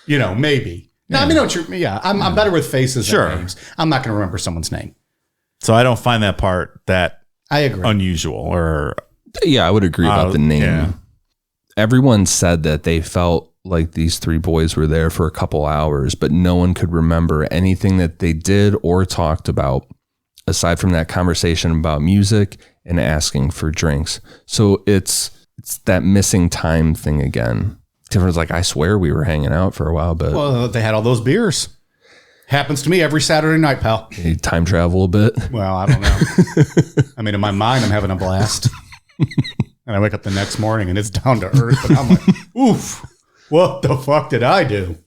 maybe. No, I mean, I'm better with faces than names. I'm not going to remember someone's name. So I don't find that part that I agree. unusual or... Yeah, I would agree about the name. Yeah. Everyone said that they felt like these three boys were there for a couple hours, but no one could remember anything that they did or talked about aside from that conversation about music and asking for drinks. So it's that missing time thing again. Everyone's like, I swear we were hanging out for a while, but... Well, they had all those beers. Happens to me every Saturday night, pal. You time travel a bit? Well, I don't know. I mean, in my mind, I'm having a blast. And I wake up the next morning and it's down to earth. And I'm like, oof, what the fuck did I do?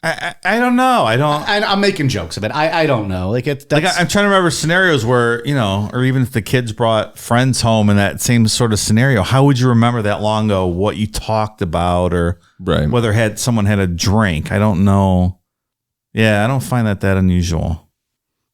I don't know. I'm making jokes of it. I don't know. Like I'm trying to remember scenarios where, or even if the kids brought friends home in that same sort of scenario, how would you remember that long ago what you talked about or whether someone had a drink? I don't know. Yeah, I don't find that unusual.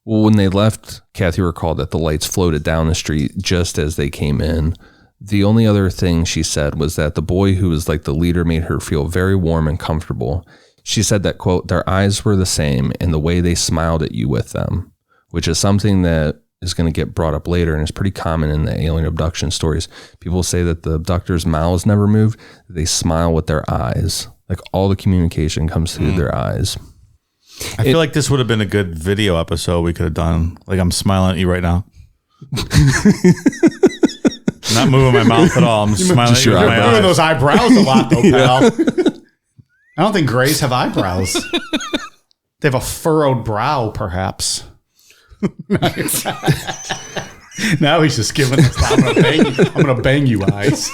Well, when they left, Kathie recalled that the lights floated down the street just as they came in. The only other thing she said was that the boy who was like the leader made her feel very warm and comfortable. She said that, quote, their eyes were the same and the way they smiled at you with them, which is something that is going to get brought up later and is pretty common in the alien abduction stories. People say that the abductors' mouths never move. They smile with their eyes. Like all the communication comes through their eyes. I feel like this would have been a good video episode we could have done. Like I'm smiling at you right now. Not moving my mouth at all. I'm smiling at you with my eyes. Moving those eyebrows a lot though, pal. I don't think grays have eyebrows. They have a furrowed brow, perhaps. Now he's just giving us, I'm gonna bang you eyes.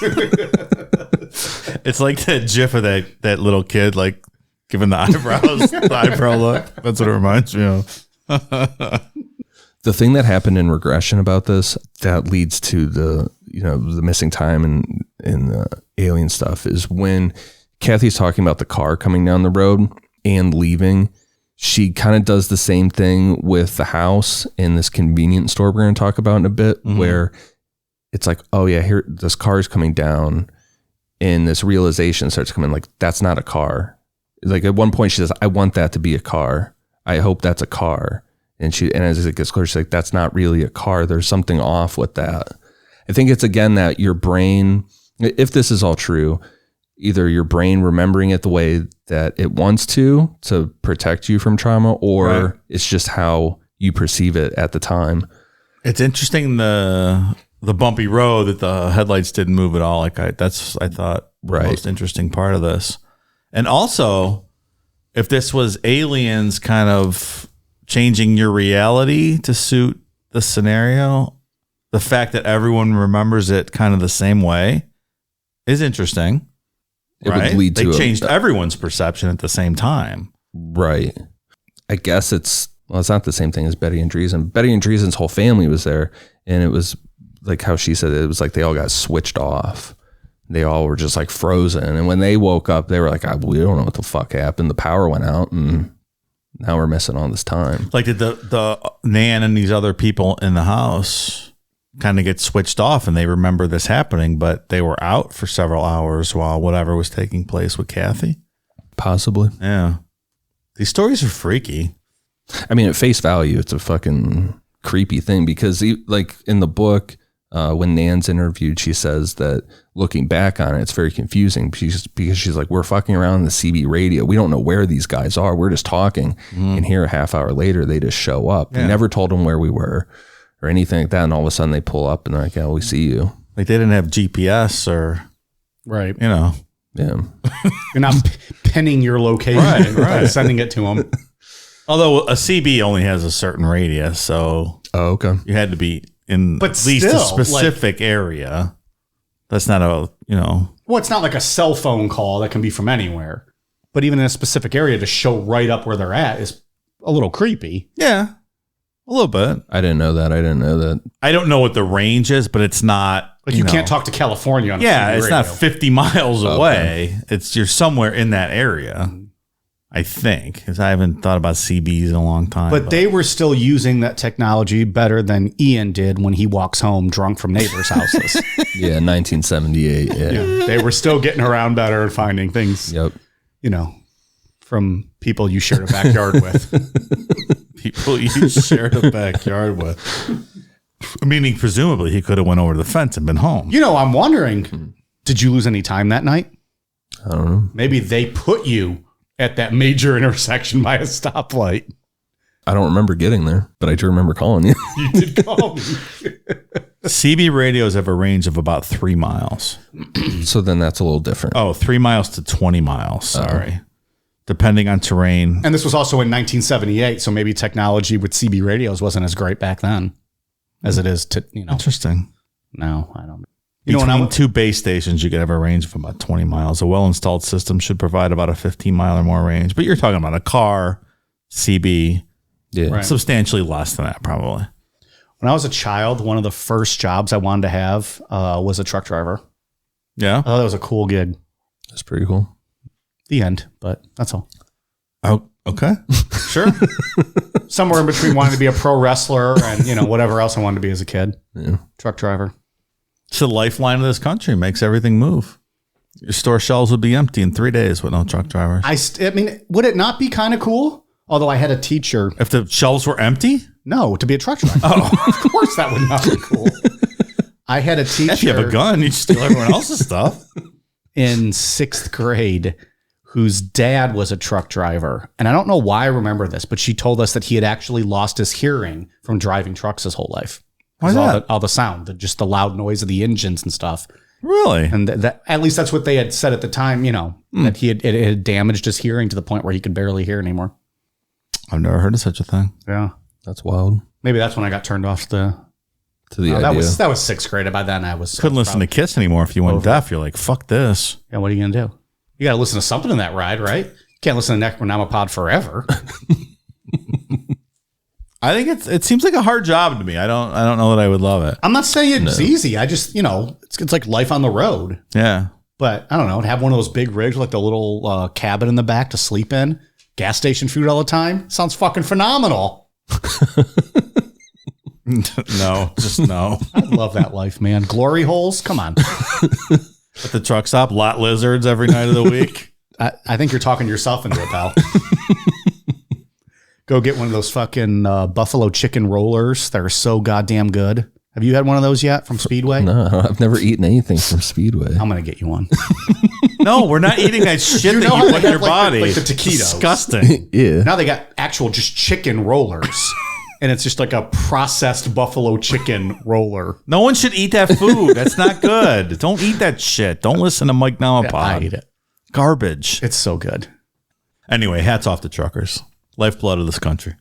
It's like that gif of that little kid, like giving the eyebrows, the eyebrow look. That's what it reminds me of. The thing that happened in regression about this that leads to the missing time and the alien stuff is when Kathie's talking about the car coming down the road and leaving. She kind of does the same thing with the house in this convenience store we're going to talk about in a bit, where it's like, oh yeah, here this car is coming down, and this realization starts coming like, that's not a car. Like at one point she says, I want that to be a car. I hope that's a car. And as it gets closer, she's like, that's not really a car. There's something off with that. I think it's again that your brain, if this is all true, either your brain remembering it the way that it wants to protect you from trauma, or it's just how you perceive it at the time. It's interesting the bumpy road that the headlights didn't move at all. Like I thought the most interesting part of this. And also, if this was aliens kind of changing your reality to suit the scenario, the fact that everyone remembers it kind of the same way is interesting. It would lead to they changed everyone's perception at the same time. Right. I guess it's not the same thing as Betty and Dreesen. Betty and Dreesen's whole family was there, and it was like how she said it was like they all got switched off. they all were just like frozen. And when they woke up, they were like, we don't know what the fuck happened. The power went out and now we're missing all this time. Like, did the Nan and these other people in the house kind of get switched off and they remember this happening, but they were out for several hours while whatever was taking place with Kathie? Possibly. Yeah. These stories are freaky. I mean, at face value, it's a fucking creepy thing because like in the book, when Nan's interviewed, she says that looking back on it, it's very confusing because she's like, we're fucking around the CB radio. We don't know where these guys are. We're just talking. And here a half hour later, they just show up. Yeah. We never told them where we were or anything like that. And all of a sudden they pull up and they're like, yeah, we see you. Like, they didn't have GPS or, Right. you know. Yeah. You're not pinning your location Right. sending it to them. Although a CB only has a certain radius, so Oh, okay. you had to be in But at least a still, specific area. That's not a, you know. Well, it's not like a cell phone call that can be from anywhere. But even in a specific area to show right up where they're at is a little creepy. Yeah, a little bit. I didn't know that. I don't know what the range is, but it's not Like you can't talk to California on a Yeah, CB it's radio. not 50 miles Okay. away. It's you're somewhere in that area. I think, because I haven't thought about CBs in a long time. But they were still using that technology better than Ian did when he walks home drunk from neighbors' houses. Yeah, 1978. Yeah. Yeah, they were still getting around better and finding things, Yep. you know, from people you shared a backyard with. people you shared a backyard with. Meaning, presumably, he could have went over the fence and been home. You know, I'm wondering, did you lose any time that night? I don't know. Maybe they put you at that major intersection by a stoplight. I don't remember getting there, but I do remember calling you. You did call me. CB radios have a range of about 3 miles. So then that's a little different. Oh, 3 miles to 20 miles. Sorry. Depending on terrain. And this was also in 1978, so maybe technology with CB radios wasn't as great back then as it is to, you know, Interesting. now. I don't. Between two base stations, you could have a range of about 20 miles. A well-installed system should provide about a 15-mile or more range. But you're talking about a car, CB, Yeah. Right. substantially less than that, probably. When I was a child, one of the first jobs I wanted to have was a truck driver. Yeah. I thought that was a cool gig. That's pretty cool. The end, but that's all. Oh, okay. Sure. Somewhere in between wanting to be a pro wrestler and, you know, whatever else I wanted to be as a kid. Yeah. Truck driver. It's the lifeline of this country. Makes everything move. Your store shelves would be empty in 3 days with no truck drivers. I mean, would it not be kind of cool? Although I had a teacher. If the shelves were empty? No, to be a truck driver. Oh, of course that would not be cool. I had a teacher. If you have a gun, you steal everyone else's stuff. In 6th grade whose dad was a truck driver. And I don't know why I remember this, but she told us that he had actually lost his hearing from driving trucks his whole life. Why that? All the sound, just the loud noise of the engines and stuff. Really? And that at least that's what they had said at the time, you know, that it had damaged his hearing to the point where he could barely hear anymore. I've never heard of such a thing. Yeah. That's wild. Maybe that's when I got turned off To the that idea. was 6th grade. By then I was Couldn't listen to Kiss anymore if you went deaf. You're like, fuck this. Yeah, what are you going to do? You got to listen to something in that ride, right? You can't listen to Necronomicon forever. I think it seems like a hard job to me. I don't know that I would love it. I'm not saying it's easy. I just, you know, it's like life on the road. Yeah. But I don't know, have one of those big rigs, like the little cabin in the back to sleep in, gas station food all the time. Sounds fucking phenomenal. No, just no. I love that life, man. Glory holes. Come on. At the truck stop, lot lizards every night of the week. I think you're talking yourself into it, pal. Go get one of those fucking buffalo chicken rollers. They're so goddamn good. Have you had one of those yet from Speedway? No, I've never eaten anything from Speedway. I'm going to get you one. No, we're not eating that shit You that know how you they put in your have, like, body. like the taquitos? Disgusting. Yeah. Now they got actual just chicken rollers. And it's just like a processed buffalo chicken roller. No one should eat that food. That's not good. Don't eat that shit. Don't listen to Mike Namapod. I eat it. Garbage. It's so good. Anyway, hats off to truckers. Lifeblood of this country.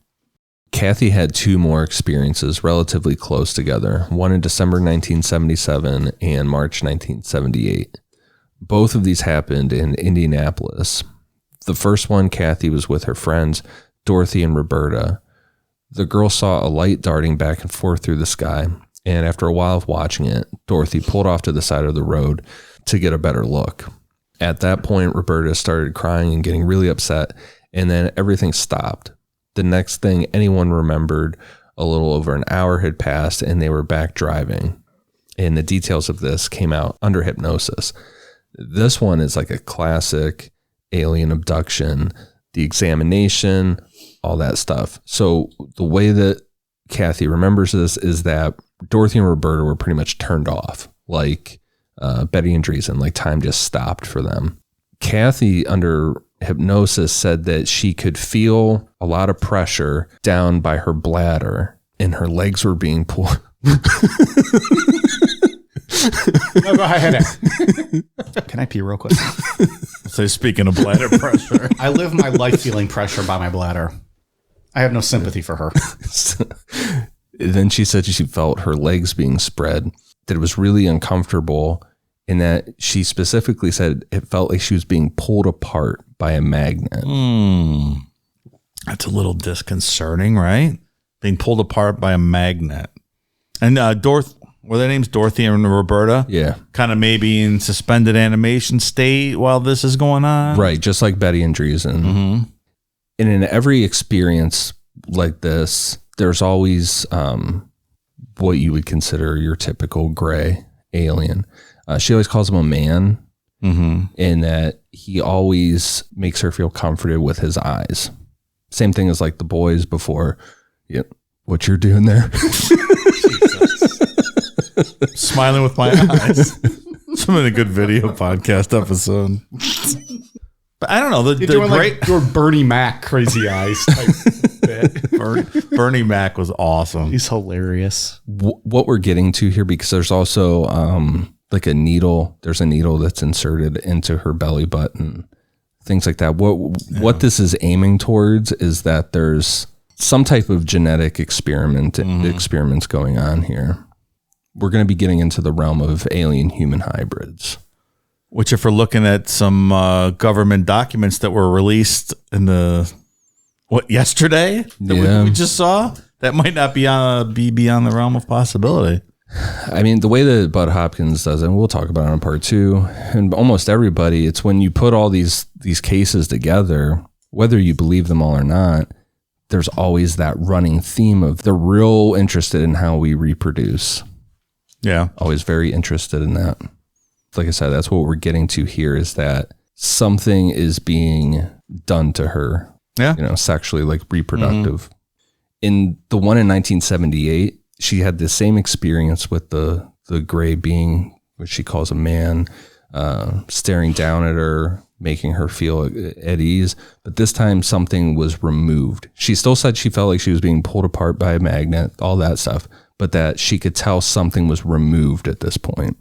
Kathie had two more experiences relatively close together, one in December 1977 and March 1978. Both of these happened in Indianapolis. The first one, Kathie was with her friends, Dorothy and Roberta. The girl saw a light darting back and forth through the sky. And after a while of watching it, Dorothy pulled off to the side of the road to get a better look. At that point, Roberta started crying and getting really upset, and then everything stopped. The next thing anyone remembered, a little over an hour had passed, and they were back driving. And the details of this came out under hypnosis. This one is like a classic alien abduction, the examination, all that stuff. So the way that Kathie remembers this is that Dorothy and Roberta were pretty much turned off, like Betty and Dreesen, like time just stopped for them. Kathie, under hypnosis, said that she could feel a lot of pressure down by her bladder and her legs were being pulled. No, go ahead. Can I pee real quick? So speaking of bladder pressure, I live my life feeling pressure by my bladder. I have no sympathy for her. Then she said she felt her legs being spread, that it was really uncomfortable, and that she specifically said it felt like she was being pulled apart by a magnet. That's a little disconcerting, right? Being pulled apart by a magnet. And were their names Dorothy and Roberta? Yeah. Kind of maybe in suspended animation state while this is going on? Right, just like Betty and Dreesen. Mm-hmm. And in every experience like this, there's always what you would consider your typical gray alien. She always calls him a man, in that he always makes her feel comforted with his eyes. Same thing as like the boys before. Yep. What you're doing there? Smiling with my eyes. Some in a good video podcast episode. But I don't know. The doing great like your Bernie Mac crazy eyes type bit. Bernie Mac was awesome. He's hilarious. What we're getting to here, because there's also like a needle. There's a needle that's inserted into her belly button. Things like that. What this is aiming towards is that there's some type of genetic experiments going on here. We're going to be getting into the realm of alien-human hybrids. Which, if we're looking at some government documents that were released in yesterday that we just saw, that might not be beyond the realm of possibility. I mean, the way that Budd Hopkins does it, and we'll talk about it in part 2, and almost everybody, it's when you put all these cases together, whether you believe them all or not, there's always that running theme of they're real interested in how we reproduce. Yeah. Always very interested in that. Like I said, that's what we're getting to here, is that something is being done to her. Yeah. Sexually, like reproductive. In the one in 1978, she had the same experience with the gray being, which she calls a man, staring down at her, making her feel at ease. But this time something was removed. She still said she felt like she was being pulled apart by a magnet, all that stuff, but that she could tell something was removed at this point.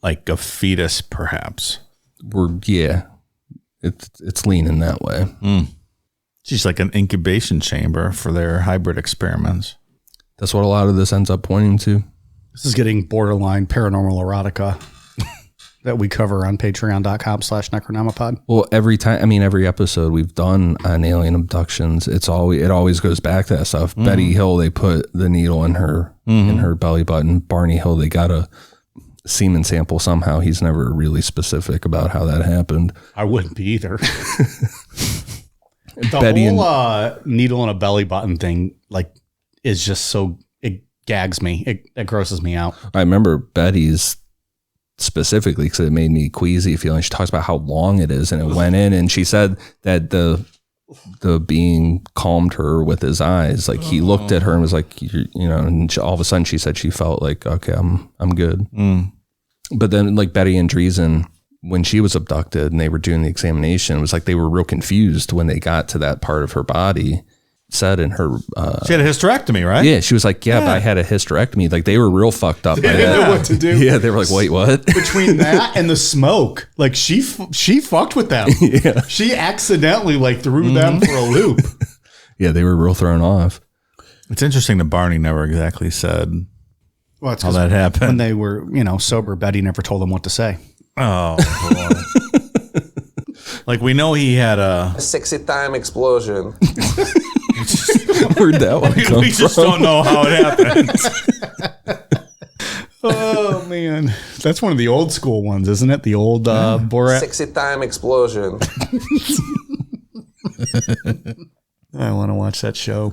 Like a fetus, perhaps. It's leaning that way. She's like an incubation chamber for their hybrid experiments. That's what a lot of this ends up pointing to. This is getting borderline paranormal erotica that we cover on patreon.com/necronomipod. Well, every episode we've done on alien abductions, it always goes back to that stuff. Betty Hill, they put the needle in her belly button. Barney Hill, they got a semen sample somehow. He's never really specific about how that happened. I wouldn't be either. The whole needle in a belly button thing, like, is just so, it gags me. It grosses me out. I remember Betty's specifically because it made me queasy feeling. She talks about how long it is, and it went in, and she said that the being calmed her with his eyes. Like, he looked at her and was like, and all of a sudden she said she felt like, okay, I'm good. But then, like, Betty and Dreesen, when she was abducted and they were doing the examination, it was like they were real confused when they got to that part of her body. Said in her she had a hysterectomy, right? Yeah, she was like, but I had a hysterectomy. Like, they were real fucked up. They didn't know what to do. Yeah, they were like, wait, what? Between that and the smoke, like, she fucked with them. Yeah, she accidentally like threw them for a loop. Yeah, they were real thrown off. It's interesting that Barney never exactly said how that happened. When they were, sober, Betty never told them what to say. Oh, boy. Like, we know he had a 60-time explosion. Where'd that one come we just from? don't know how it happened. That's one of the old school ones, isn't it? The old Borat. 60-time explosion. I want to watch that show.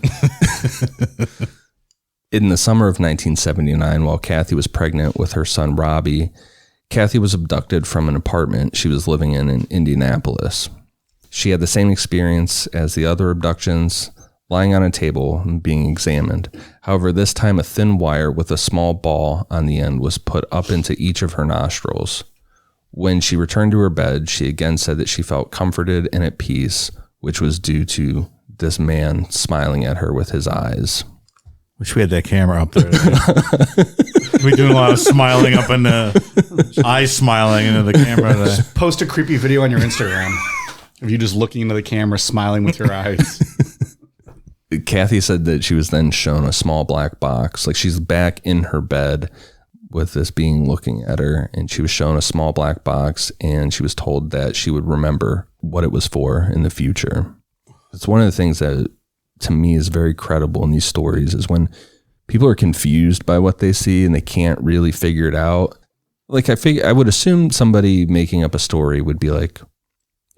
In the summer of 1979, while Kathie was pregnant with her son Robbie, Kathie was abducted from an apartment she was living in Indianapolis. She had the same experience as the other abductions, lying on a table and being examined. However, this time a thin wire with a small ball on the end was put up into each of her nostrils. When she returned to her bed, she again said that she felt comforted and at peace, which was due to this man smiling at her with his eyes. Wish we had that camera up there. We're doing a lot of smiling up in the eyes, smiling into the camera. Just post a creepy video on your Instagram of you just looking into the camera, smiling with your eyes. Kathie said that she was then shown a small black box. Like, she's back in her bed with this being looking at her, and she was shown a small black box, and she was told that she would remember what it was for in the future. It's one of the things that to me is very credible in these stories is when people are confused by what they see and they can't really figure it out. Like, I would assume somebody making up a story would be like,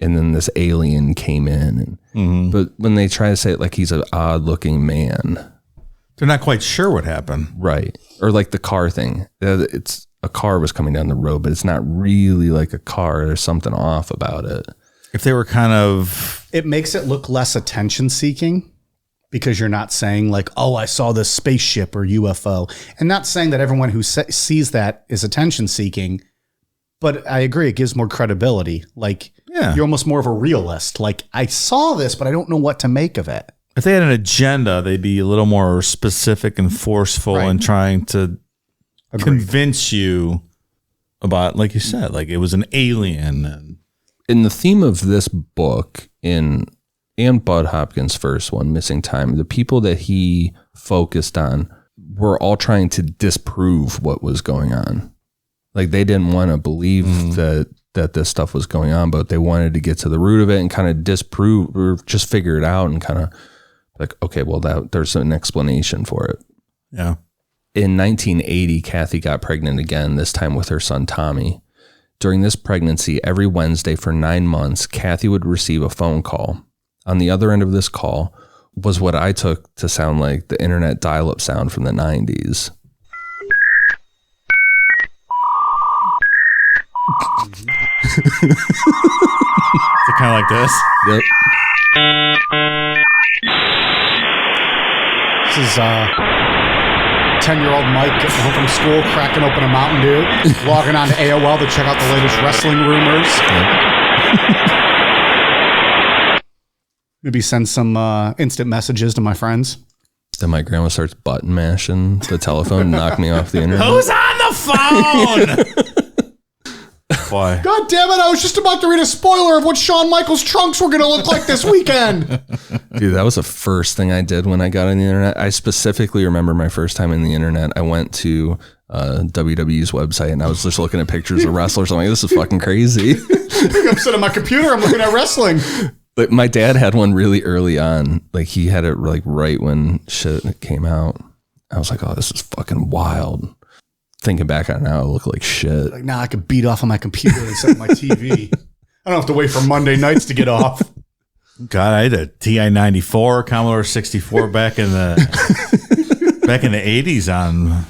and then this alien came in. And, but when they try to say it like he's an odd looking man, they're not quite sure what happened. Right. Or like the car thing. It's a car was coming down the road, but it's not really like a car. There's something off about it. If they were kind of... It makes it look less attention seeking. Because you're not saying like, oh, I saw this spaceship or UFO. And not saying that everyone who sees that is attention seeking. But I agree, it gives more credibility. Like, you're almost more of a realist. Like, I saw this, but I don't know what to make of it. If they had an agenda, they'd be a little more specific and forceful in trying to convince you about, like you said, like it was an alien. And in the theme of this book, and Budd Hopkins' first one, Missing Time, the people that he focused on were all trying to disprove what was going on. Like, they didn't want to believe that this stuff was going on, but they wanted to get to the root of it and kind of disprove or just figure it out and kind of like, okay, well, there's an explanation for it. Yeah. In 1980, Kathie got pregnant again, this time with her son, Tommy. During this pregnancy, every Wednesday for 9 months, Kathie would receive a phone call. On the other end of this call was what I took to sound like the internet dial-up sound from the 90s. Is it kind of like this? Yep. This is 10-year-old Mike getting home from school, cracking open a Mountain Dew, logging on to AOL to check out the latest wrestling rumors. Yep. Maybe send some instant messages to my friends. Then my grandma starts button mashing the telephone and knock me off the internet. Who's on the phone? Why? God damn it, I was just about to read a spoiler of what Shawn Michaels' trunks were going to look like this weekend. Dude, that was the first thing I did when I got on the internet. I specifically remember my first time in the internet. I went to WWE's website and I was just looking at pictures of wrestlers. I'm like, this is fucking crazy. I'm sitting at my computer, I'm looking at wrestling. But my dad had one really early on. Like, he had it like right when shit came out. I was like, oh, this is fucking wild. Thinking back on it now, it looked like shit. Like, nah, I could beat off on my computer and set my TV. I don't have to wait for Monday nights to get off. God, I had a TI-94, Commodore 64 back in the 80s on,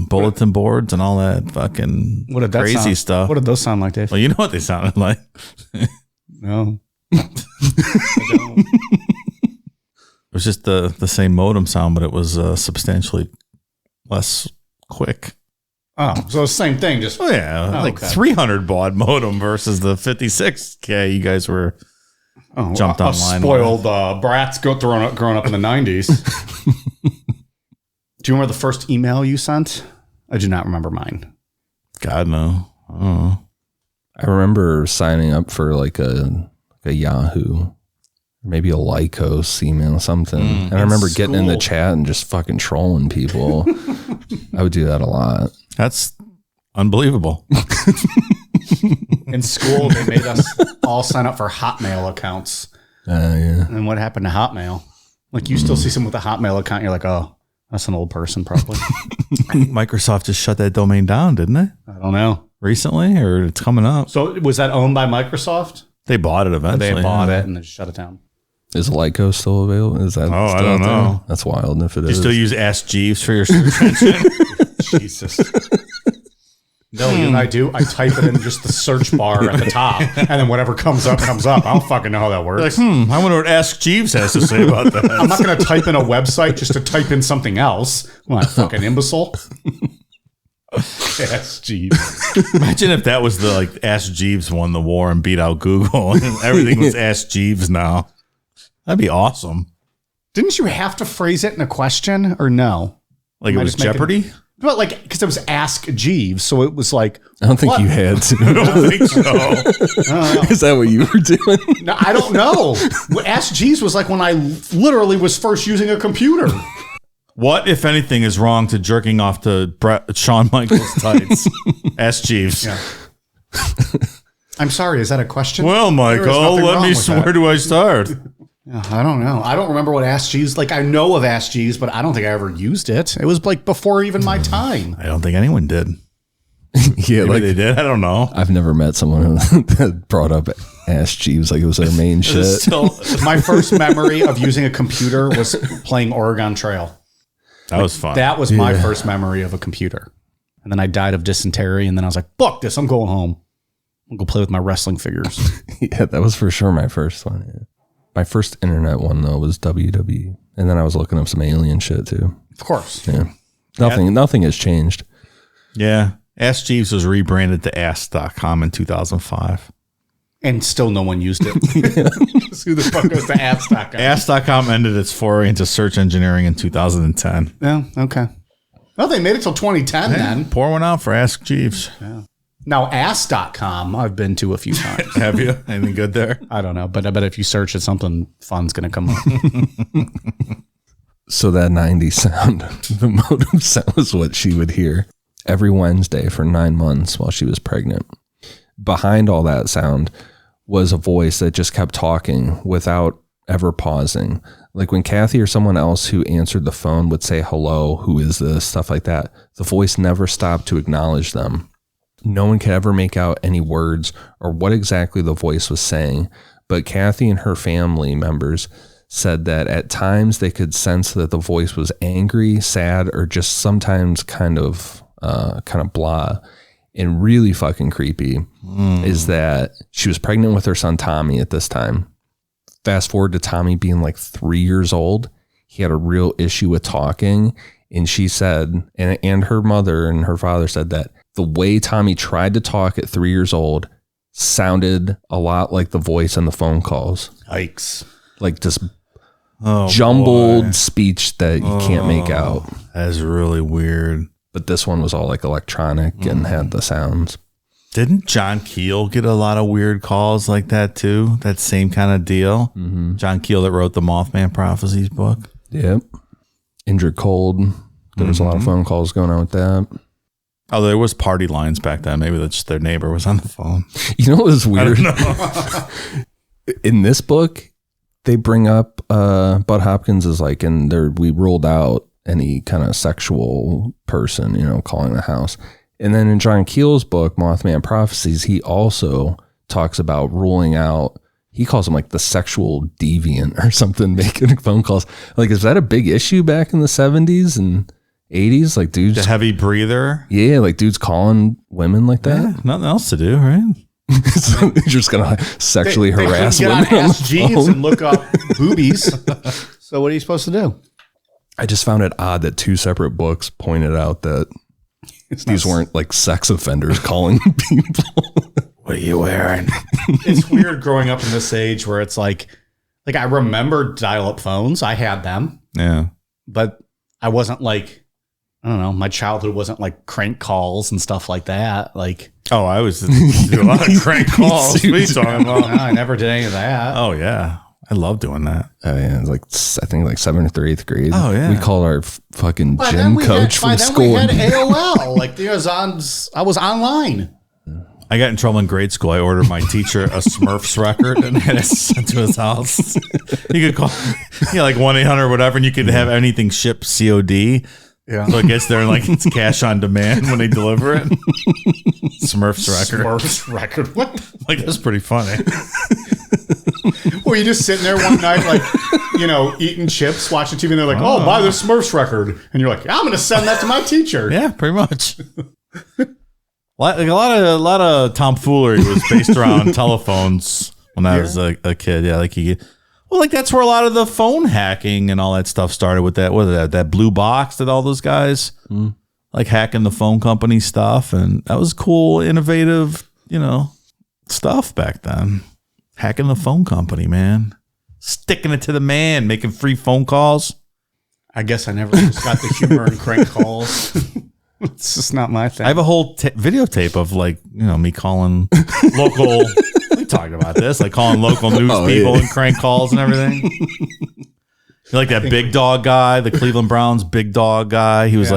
bulletin boards and all that fucking crazy stuff. What did those sound like, Dave? Well, you know what they sounded like. No. I don't. It was just the same modem sound, but it was substantially less quick. Oh, so it's the same thing. Just 300 baud modem versus the 56K. You guys were jumped online. Spoiled brats growing up in the 90s. Do you remember the first email you sent? I do not remember mine. God, no. I don't know. I remember signing up for like a Yahoo, maybe a Lycos email, something. And I remember getting in the chat and just fucking trolling people. I would do that a lot. That's unbelievable. In school, they made us all sign up for Hotmail accounts. Yeah. And what happened to Hotmail? Like, you still see someone with a Hotmail account, you're like, oh, that's an old person, probably. Microsoft just shut that domain down, didn't they? I don't know. Recently, or it's coming up. So was that owned by Microsoft? They bought it eventually. They bought it and then shut it down. Is Lyco still available? Is that? Oh, still I don't out there? know. That's wild. If it Do is, you still use Ask Jeeves for your search engine? Jesus. No, you know what I do? I type it in just the search bar at the top, and then whatever comes up, comes up. I don't fucking know how that works. Like, I wonder what Ask Jeeves has to say about that. I'm not going to type in a website just to type in something else. What, fucking imbecile? Ask Jeeves. Imagine if that was the Ask Jeeves won the war and beat out Google, and everything was Ask Jeeves now. That'd be awesome. Didn't you have to phrase it in a question or no? Like Am I it was just making- Jeopardy? But because it was Ask Jeeves, so it was like, I don't think what? you had I to. don't think so. I don't know. Is that what you were doing? No, I don't know. Ask Jeeves was like when I literally was first using a computer. What, if anything, is wrong to jerking off to Shawn Michaels tights? Ask Jeeves. Yeah. I'm sorry, is that a question? Well, There is Michael, nothing let wrong me. with that. Where do I start? I don't know. I don't remember what Ask Jeeves. I know of Ask Jeeves, but I don't think I ever used it. It was before even my time. I don't think anyone did. Yeah, Maybe they did. I don't know. I've never met someone that brought up Ask Jeeves like it was their main shit. Still, My first memory of using a computer was playing Oregon Trail. that was fun. That was my first memory of a computer. And then I died of dysentery, and then I was like, fuck this, I'm going home. I'll go play with my wrestling figures. Yeah, that was for sure my first one. Yeah. My first internet one though was WWE, and then I was looking up some alien shit too. Of course. Yeah, nothing has changed. Yeah. Ask Jeeves was rebranded to Ask.com in 2005. And still no one used it. Who the fuck goes to Ask.com? Ask.com ended its foray into search engineering in 2010. Yeah, okay. Well, they made it till 2010 then. Pour one out for Ask Jeeves. Now, Ask.com, I've been to a few times. Have you? Anything good there? I don't know, but I bet if you search it, something fun's going to come up. So that 90s sound, the modem sound was what she would hear every Wednesday for 9 months while she was pregnant. Behind all that sound was a voice that just kept talking without ever pausing. Like when Kathie or someone else who answered the phone would say, hello, who is this? Stuff like that. The voice never stopped to acknowledge them. No one could ever make out any words or what exactly the voice was saying, but Kathie and her family members said that at times they could sense that the voice was angry, sad, or just sometimes kind of blah. And really fucking creepy is that she was pregnant with her son Tommy at this time. Fast forward to Tommy being 3 years old. He had a real issue with talking, and she said, and her mother and her father said that the way Tommy tried to talk at 3 years old sounded a lot like the voice on the phone calls. Yikes. Like this jumbled speech that you can't make out. That's really weird. But this one was all electronic and had the sounds. Didn't John Keel get a lot of weird calls like that too? That same kind of deal? Mm-hmm. John Keel that wrote the Mothman Prophecies book? Yep. Indrid Cold. There was a lot of phone calls going on with that. Oh, there was party lines back then. Maybe that's just their neighbor was on the phone. You know what was weird? In this book, they bring up Budd Hopkins as we ruled out any kind of sexual person, calling the house. And then in John Keel's book, Mothman Prophecies, he also talks about ruling out, he calls him the sexual deviant or something, making phone calls. Is that a big issue back in the 70s and 80s? Dudes. The heavy breather? Yeah, dudes calling women like that. Yeah, nothing else to do, right? So you're just going to sexually harass they women couldn't get on on the Jeeves phone. and look up boobies. So what are you supposed to do? I just found it odd that two separate books pointed out that these weren't sex offenders calling people. What are you wearing? It's weird growing up in this age where it's I remember dial-up phones. I had them. Yeah. But I wasn't I don't know, my childhood wasn't crank calls and stuff like that. Oh, I was doing a lot of crank calls. What are you talking about? I never did any of that. Oh, yeah. I love doing that. Oh, yeah, it was I think 7th or 8th grade. Oh, yeah. We called our fucking By gym then we coach had, from by then school. we had AOL. I was online. I got in trouble in grade school. I ordered my teacher a Smurfs record and had it sent to his house. You could call 1-800 or whatever, and you could have anything shipped COD. Yeah. So it gets there and like it's cash on demand when they deliver it. Smurfs record. Smurfs record. What? Like, that's pretty funny. Well, you just sitting there one night, like, eating chips, watching TV, and they're like, oh, buy the Smurfs record. And you're like, I'm going to send that to my teacher. Yeah, pretty much. Like a lot of tomfoolery was based around telephones when I was a kid. Yeah, like that's where a lot of the phone hacking and all that stuff started with that. What is that blue box that all those guys like hacking the phone company stuff, and that was cool, innovative, stuff back then. Hacking the phone company, man, sticking it to the man, making free phone calls. I guess I never just got the humor in crank calls. It's just not my thing. I have a whole videotape of me calling local. We talked about this, like calling local news people and crank calls and everything. Like that big dog guy, the Cleveland Browns big dog guy. He was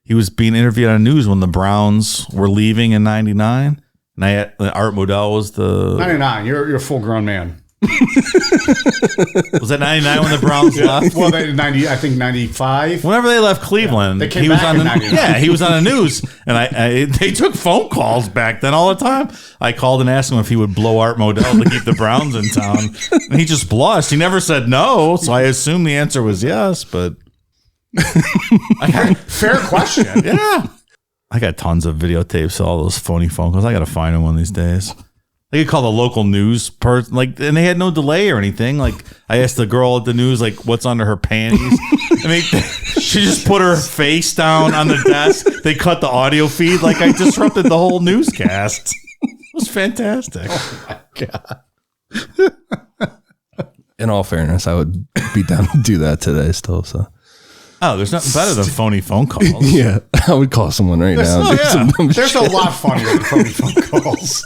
he was being interviewed on the news when the Browns were leaving in '99. And Art Modell was the 99. You're a full grown man. Was that 99 when the Browns left? Well, 90. I think 95. Whenever they left Cleveland, they came back in 99. he was on the news, and they took phone calls back then all the time. I called and asked him if he would blow Art Modell to keep the Browns in town, and he just blushed. He never said no, so I assumed the answer was yes. But fair question. Yeah, I got tons of videotapes of all those phony phone calls. I got to find them one of these days. They could call the local news person, and they had no delay or anything. Like, I asked the girl at the news, what's under her panties. She just put her face down on the desk. They cut the audio feed. Like, I disrupted the whole newscast. It was fantastic. Oh, my God. In all fairness, I would be down to do that today still. So, there's nothing better than phony phone calls. Yeah, I would call someone right now. There's a lot funnier than phony phone calls.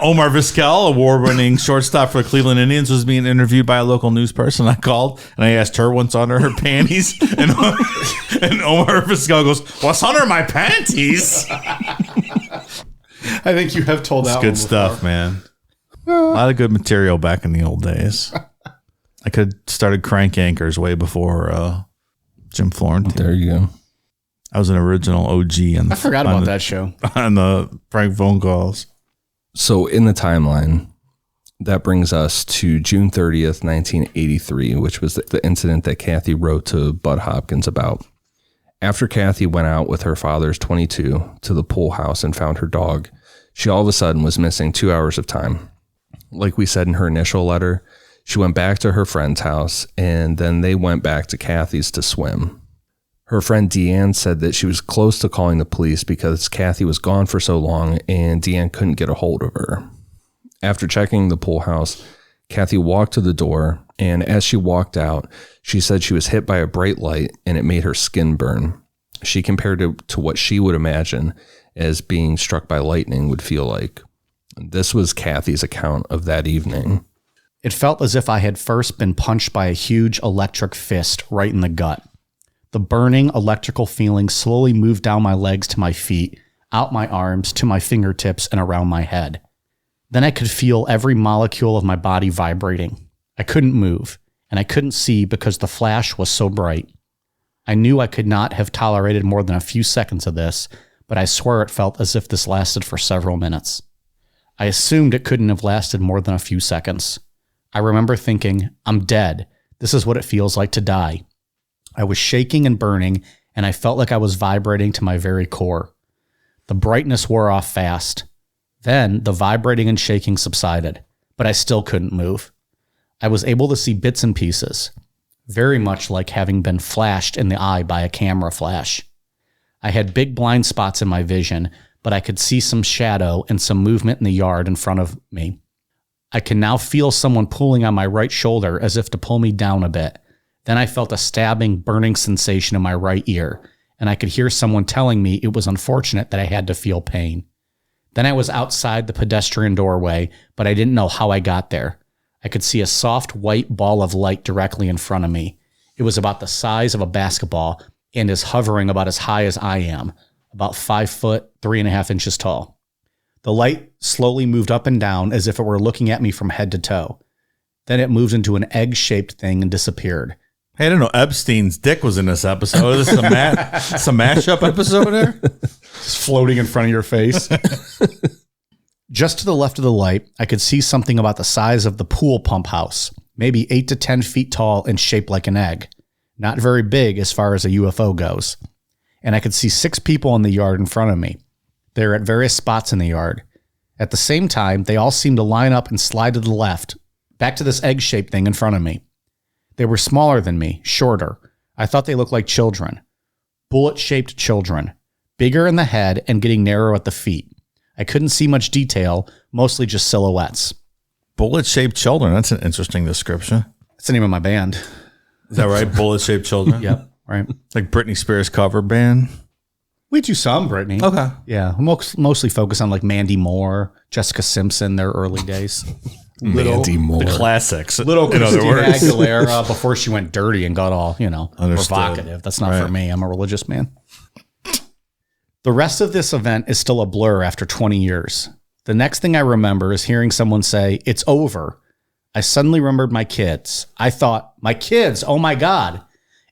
Omar Vizquel, award-winning shortstop for the Cleveland Indians, was being interviewed by a local news person. I called and I asked her what's under her panties, and Omar Vizquel goes, "What's under my panties?" I think you have told that. It's good stuff, man. A lot of good material back in the old days. I could have started Crank Anchors way before Jim Florentine. There you go. I was an original OG. I forgot about that show. On the prank phone calls. So in the timeline, that brings us to June 30th, 1983, which was the incident that Kathie wrote to Budd Hopkins about. After Kathie went out with her father's 22 to the pool house and found her dog, she all of a sudden was missing 2 hours of time. Like we said in her initial letter, she went back to her friend's house, and then they went back to Kathie's to swim. Her friend Deanne said that she was close to calling the police because Kathie was gone for so long and Deanne couldn't get a hold of her. After checking the pool house, Kathie walked to the door, and as she walked out, she said she was hit by a bright light and it made her skin burn. She compared it to what she would imagine as being struck by lightning would feel like. This was Kathie's account of that evening. It felt as if I had first been punched by a huge electric fist right in the gut. The burning electrical feeling slowly moved down my legs to my feet, out my arms, to my fingertips, and around my head. Then I could feel every molecule of my body vibrating. I couldn't move, and I couldn't see because the flash was so bright. I knew I could not have tolerated more than a few seconds of this, but I swear it felt as if this lasted for several minutes. I assumed it couldn't have lasted more than a few seconds. I remember thinking, I'm dead. This is what it feels like to die. I was shaking and burning, and I felt like I was vibrating to my very core. The brightness wore off fast. Then the vibrating and shaking subsided, but I still couldn't move. I was able to see bits and pieces, very much like having been flashed in the eye by a camera flash. I had big blind spots in my vision, but I could see some shadow and some movement in the yard in front of me. I can now feel someone pulling on my right shoulder as if to pull me down a bit. Then I felt a stabbing, burning sensation in my right ear, and I could hear someone telling me it was unfortunate that I had to feel pain. Then I was outside the pedestrian doorway, but I didn't know how I got there. I could see a soft white ball of light directly in front of me. It was about the size of a basketball and is hovering about as high as I am, about 5 foot, 3.5 inches tall. The light slowly moved up and down as if it were looking at me from head to toe. Then it moved into an egg-shaped thing and disappeared. Hey, I didn't know Epstein's dick was in this episode. Is this a mashup episode here? Just floating in front of your face. Just to the left of the light, I could see something about the size of the pool pump house, maybe 8 to 10 feet tall and shaped like an egg. Not very big as far as a UFO goes. And I could see 6 people in the yard in front of me. They were at various spots in the yard. At the same time, they all seemed to line up and slide to the left, back to this egg-shaped thing in front of me. They were smaller than me, shorter. I thought they looked like children. Bullet-shaped children. Bigger in the head and getting narrower at the feet. I couldn't see much detail, mostly just silhouettes. Bullet-shaped children. That's an interesting description. That's the name of my band. Is that right? Bullet-shaped children? Yep, right. Like Britney Spears cover band? We do some, Brittany. Okay. Yeah, mostly focus on like Mandy Moore, Jessica Simpson, their early days. Mandy Moore. The classics. Little in other Christina words. Aguilera before she went dirty and got all, Understood. provocative. That's not for Right. me. I'm a religious man. The rest of this event is still a blur after 20 years. The next thing I remember is hearing someone say, "It's over." I suddenly remembered my kids. I thought, my kids, oh my God.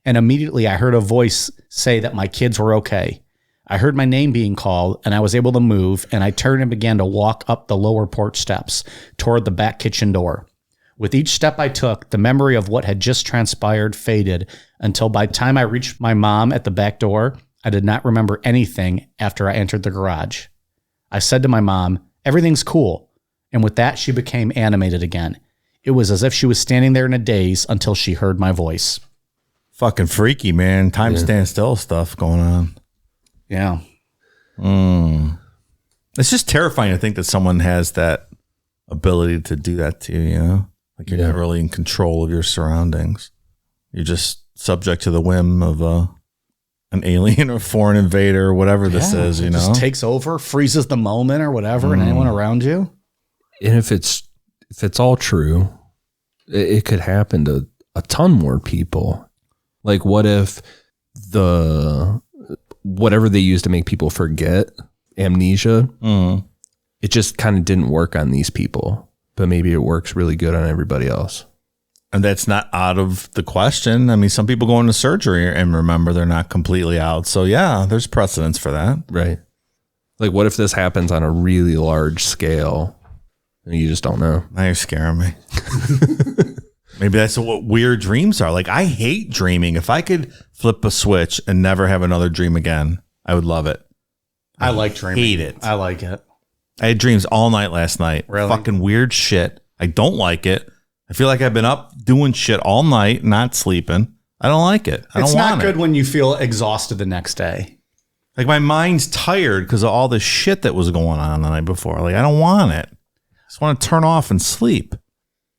And immediately I heard a voice say that my kids were okay. I heard my name being called and I was able to move, and I turned and began to walk up the lower porch steps toward the back kitchen door. With each step I took, the memory of what had just transpired faded until by the time I reached my mom at the back door, I did not remember anything after I entered the garage. I said to my mom, "Everything's cool." And with that, she became animated again. It was as if she was standing there in a daze until she heard my voice. Fucking freaky, man. Time stand still stuff going on. Yeah. It's just terrifying to think that someone has that ability to do that to you, Like you're not really in control of your surroundings. You're just subject to the whim of an alien or foreign invader or whatever this is, It just takes over, freezes the moment or whatever, and anyone around you. And if it's all true, it could happen to a ton more people. Like, what if whatever they use to make people forget, amnesia, it just kind of didn't work on these people, but maybe it works really good on everybody else. And that's not out of the question. I mean, some people go into surgery and remember they're not completely out. So yeah, there's precedence for that. Right. Like, what if this happens on a really large scale and you just don't know? Now you're scaring me. Maybe that's what weird dreams are. Like, I hate dreaming. If I could flip a switch and never have another dream again, I would love it. I like dreaming. Hate it. I like it. I had dreams all night last night. Really? Fucking weird shit. I don't like it. I feel like I've been up doing shit all night, not sleeping. I don't like it. I don't want it. It's not good when you feel exhausted the next day. Like, my mind's tired because of all the shit that was going on the night before. Like, I don't want it. I just want to turn off and sleep.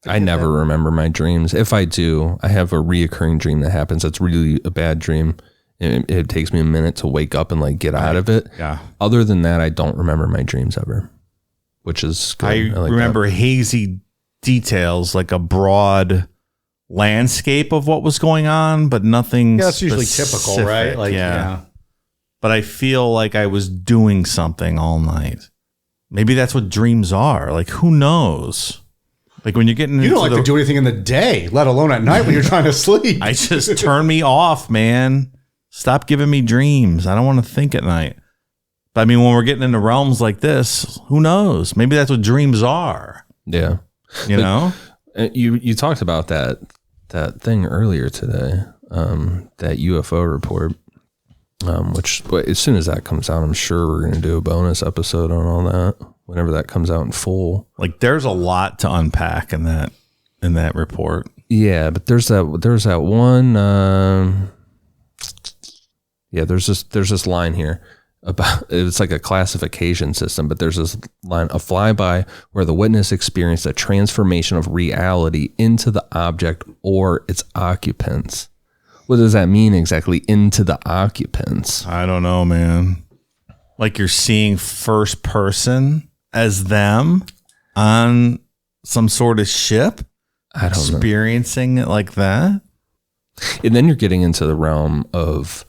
I never remember my dreams. If I do, I have a reoccurring dream that happens. That's really a bad dream. It takes me a minute to wake up and like get out of it. Yeah. Other than that, I don't remember my dreams ever, which is good. I like remember hazy details, like a broad landscape of what was going on, but nothing. Yeah, that's usually typical, right? Like, yeah. But I feel like I was doing something all night. Maybe that's what dreams are. Like, who knows? Like, when you're getting You don't like to do anything in the day, let alone at night when you're trying to sleep. I just turn me off, man. Stop giving me dreams. I don't want to think at night. But I mean, when we're getting into realms like this, who knows? Maybe that's what dreams are. Yeah. You know? You talked about that thing earlier today, that UFO report, which as soon as that comes out, I'm sure we're going to do a bonus episode on all that whenever that comes out in full. Like, there's a lot to unpack in that report. Yeah, but there's that one. There's this line here about, it's like a classification system, but there's this line, a flyby where the witness experienced a transformation of reality into the object or its occupants. What does that mean exactly, into the occupants? I don't know, man. Like, you're seeing first person as them on some sort of ship, I don't know. experiencing it like that. And then you're getting into the realm of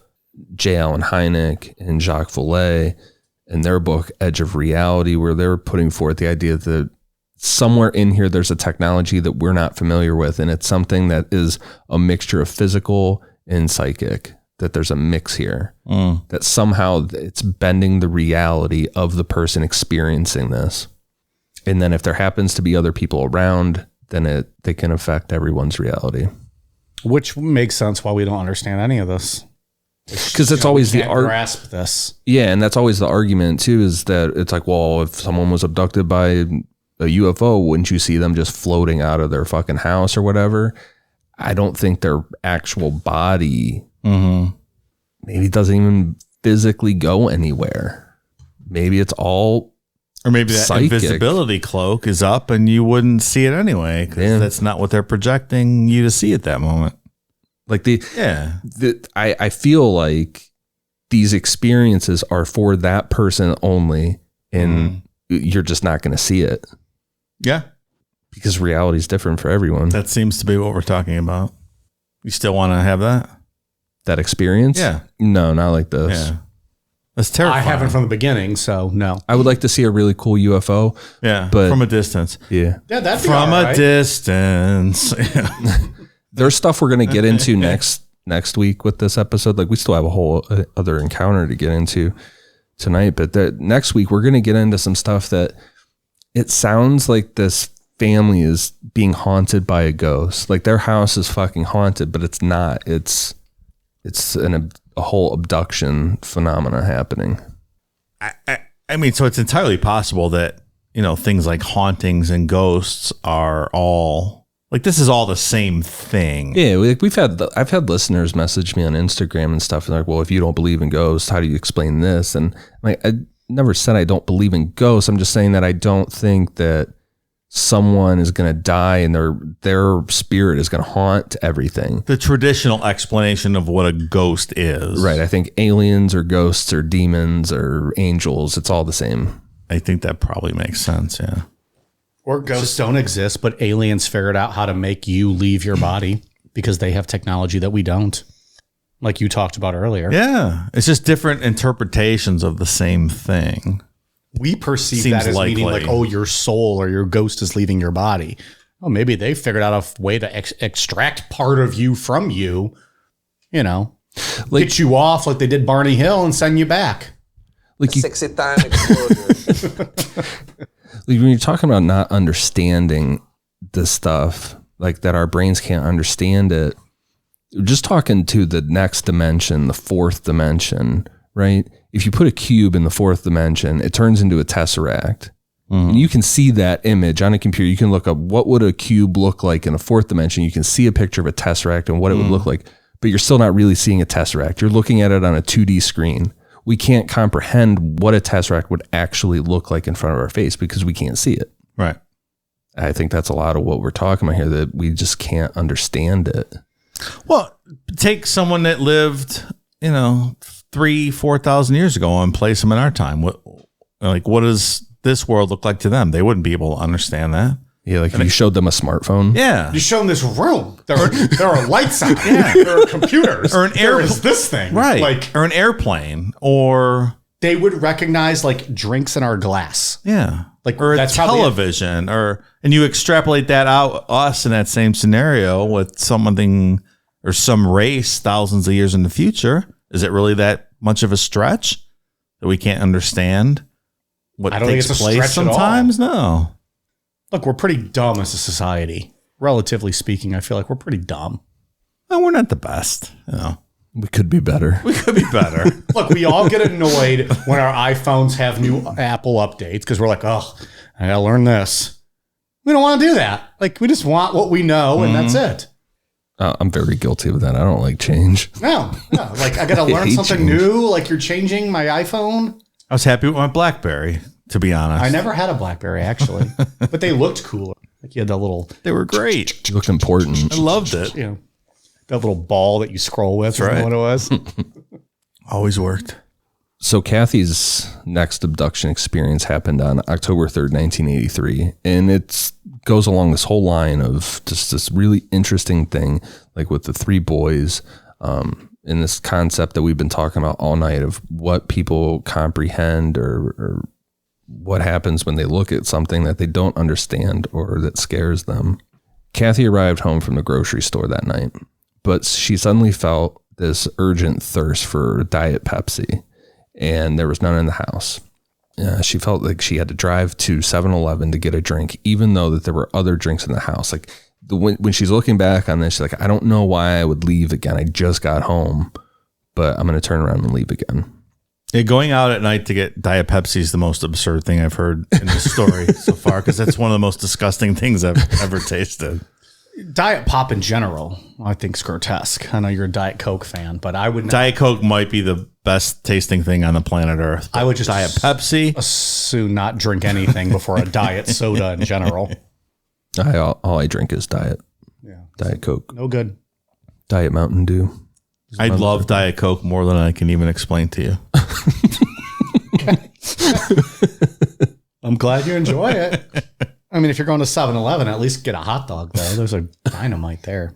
J. Allen Hynek and Jacques Vallée and their book, Edge of Reality, where they're putting forth the idea that somewhere in here, there's a technology that we're not familiar with. And it's something that is a mixture of physical and psychic, that there's a mix here, that somehow it's bending the reality of the person experiencing this. And then if there happens to be other people around, then they can affect everyone's reality. Which makes sense why we don't understand any of this. Because it's always the grasp this. Yeah, and that's always the argument too, is that it's like, well, if someone was abducted by a UFO, wouldn't you see them just floating out of their fucking house or whatever? I don't think their actual body maybe doesn't even physically go anywhere. Maybe it's all, or maybe that psychic. Invisibility cloak is up and you wouldn't see it anyway, because that's not what they're projecting you to see at that moment. Like I feel like these experiences are for that person only, and you're just not going to see it. Yeah. Because reality is different for everyone. That seems to be what we're talking about. You still want to have that experience? Yeah. No, not like this. Yeah. That's terrifying. I haven't from the beginning, so no. I would like to see a really cool UFO. Yeah. But from a distance. Yeah. Yeah, that'd be from all a right. distance. There's stuff we're going to get into next week with this episode. Like, we still have a whole other encounter to get into tonight, but next week we're going to get into some stuff that it sounds like this family is being haunted by a ghost. Like, their house is fucking haunted, but it's not. It's a whole abduction phenomena happening. I mean, so it's entirely possible that, things like hauntings and ghosts are all like, this is all the same thing. Yeah, I've had listeners message me on Instagram and stuff, and they're like, well, if you don't believe in ghosts, how do you explain this? And like, I never said I don't believe in ghosts. I'm just saying that I don't think that someone is going to die and their spirit is going to haunt everything. The traditional explanation of what a ghost is. Right. I think aliens or ghosts or demons or angels, it's all the same. I think that probably makes sense. Yeah. Or ghosts don't exist, but aliens figured out how to make you leave your body because they have technology that we don't. Like you talked about earlier. Yeah. It's just different interpretations of the same thing. We perceive Seems that as likely. meaning like, oh, your soul or your ghost is leaving your body. Oh, maybe they figured out a way to extract part of you from you, like, get you off like they did Barney Hill and send you back. Like you, 60-time explosion. when you're talking about not understanding this stuff, like that our brains can't understand it, just talking to the next dimension, the fourth dimension, right? If you put a cube in the fourth dimension, it turns into a tesseract. And you can see that image on a computer. You can look up what would a cube look like in a fourth dimension. You can see a picture of a tesseract and what it would look like, but you're still not really seeing a tesseract. You're looking at it on a 2D screen. We can't comprehend what a tesseract would actually look like in front of our face because we can't see it. Right. I think that's a lot of what we're talking about here, that we just can't understand it. Well, take someone that lived, 3,000-4,000 years ago and place them in our time. What does this world look like to them? They wouldn't be able to understand that. Yeah, like if you showed them a smartphone. Yeah. You show them this room. There are lights on. Yeah. There are computers. Or an there is this thing. Right. Or an airplane. Or they would recognize like drinks in our glass. Yeah. Like, or a that's television. And you extrapolate that out, us in that same scenario with something or some race thousands of years in the future. Is it really that much of a stretch that we can't understand what I don't think takes it's a place stretch at all. sometimes? No. Look, we're pretty dumb as a society. Relatively speaking, I feel like we're pretty dumb. No, we're not the best. We could be better. We could be better. Look, we all get annoyed when our iPhones have new Apple updates because we're like, oh, I got to learn this. We don't want to do that. Like, we just want what we know, and that's it. I'm very guilty of that. I don't like change. No. Like, I got to learn something new. Like, you're changing my iPhone. I was happy with my BlackBerry, to be honest. I never had a BlackBerry, actually. But they looked cooler. Like, you had that little... They were great. It looked important. I loved it. That little ball that you scroll with. That's right. What it was. Always worked. So Kathie's next abduction experience happened on October 3rd, 1983. And it goes along this whole line of just this really interesting thing, like with the three boys, in this concept that we've been talking about all night of what people comprehend or what happens when they look at something that they don't understand or that scares them. Kathie arrived home from the grocery store that night, but she suddenly felt this urgent thirst for Diet Pepsi, and there was none in the house. She felt like she had to drive to 7-Eleven to get a drink, even though that there were other drinks in the house. Like when she's looking back on this, she's like, I don't know why I would leave again. I just got home, but I'm going to turn around and leave again. Yeah, going out at night to get Diet Pepsi is the most absurd thing I've heard in this story so far, because that's one of the most disgusting things I've ever tasted. Diet Pop in general, I think, is grotesque. I know you're a Diet Coke fan, but I would not. Diet Coke might be the best tasting thing on the planet Earth. I would just Diet Pepsi. Assume not drink anything before a diet soda in general. All I drink is Diet. Yeah. Diet Coke. No good. Diet Mountain Dew. I love Diet Coke more than I can even explain to you. I'm glad you enjoy it. I mean, if you're going to 7-Eleven, at least get a hot dog, though. There's a dynamite there.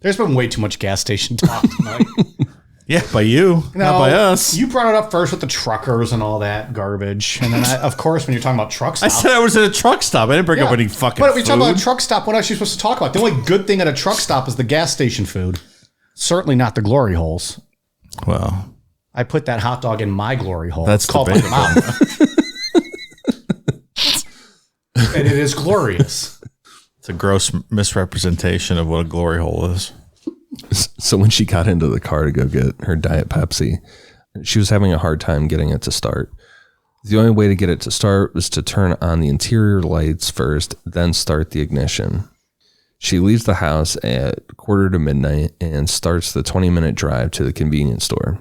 There's been way too much gas station talk tonight. Yeah, by you, not by us. You brought it up first with the truckers and all that garbage. And then, of course, when you're talking about truck stops. I said I was at a truck stop. I didn't bring up any fucking food. But if we talk about a truck stop, what else are you supposed to talk about? The only good thing at a truck stop is the gas station food. Certainly not the glory holes. Well, I put that hot dog in my glory hole. That's it's called my mouth. And it is glorious. It's a gross misrepresentation of what a glory hole is. So when she got into the car to go get her Diet Pepsi, she was having a hard time getting it to start. The only way to get it to start was to turn on the interior lights first, then start the ignition. She leaves the house at 11:45 and starts the 20-minute drive to the convenience store.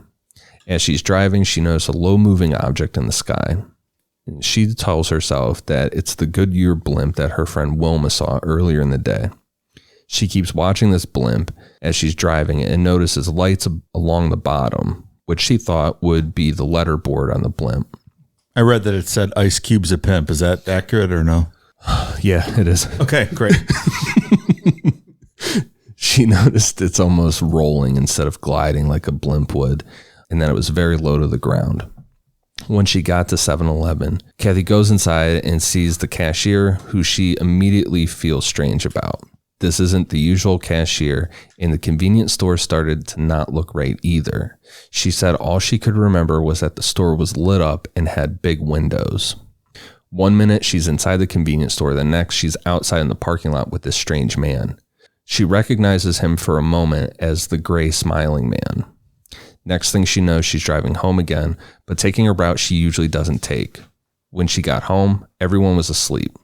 As she's driving, she notices a low-moving object in the sky. She tells herself that it's the Goodyear blimp that her friend Wilma saw earlier in the day. She keeps watching this blimp as she's driving and notices lights along the bottom, which she thought would be the letterboard on the blimp. I read that it said Ice Cube's a pimp. Is that accurate or no? Yeah, it is. Okay, great. She noticed it's almost rolling instead of gliding like a blimp would, and that it was very low to the ground. When she got to 7-Eleven, Kathie goes inside and sees the cashier, who she immediately feels strange about. This isn't the usual cashier, and the convenience store started to not look right either. She said all she could remember was that the store was lit up and had big windows. 1 minute she's inside the convenience store, the next she's outside in the parking lot with this strange man. She recognizes him for a moment as the gray smiling man. Next thing she knows, she's driving home again, but taking a route she usually doesn't take. When she got home, everyone was asleep.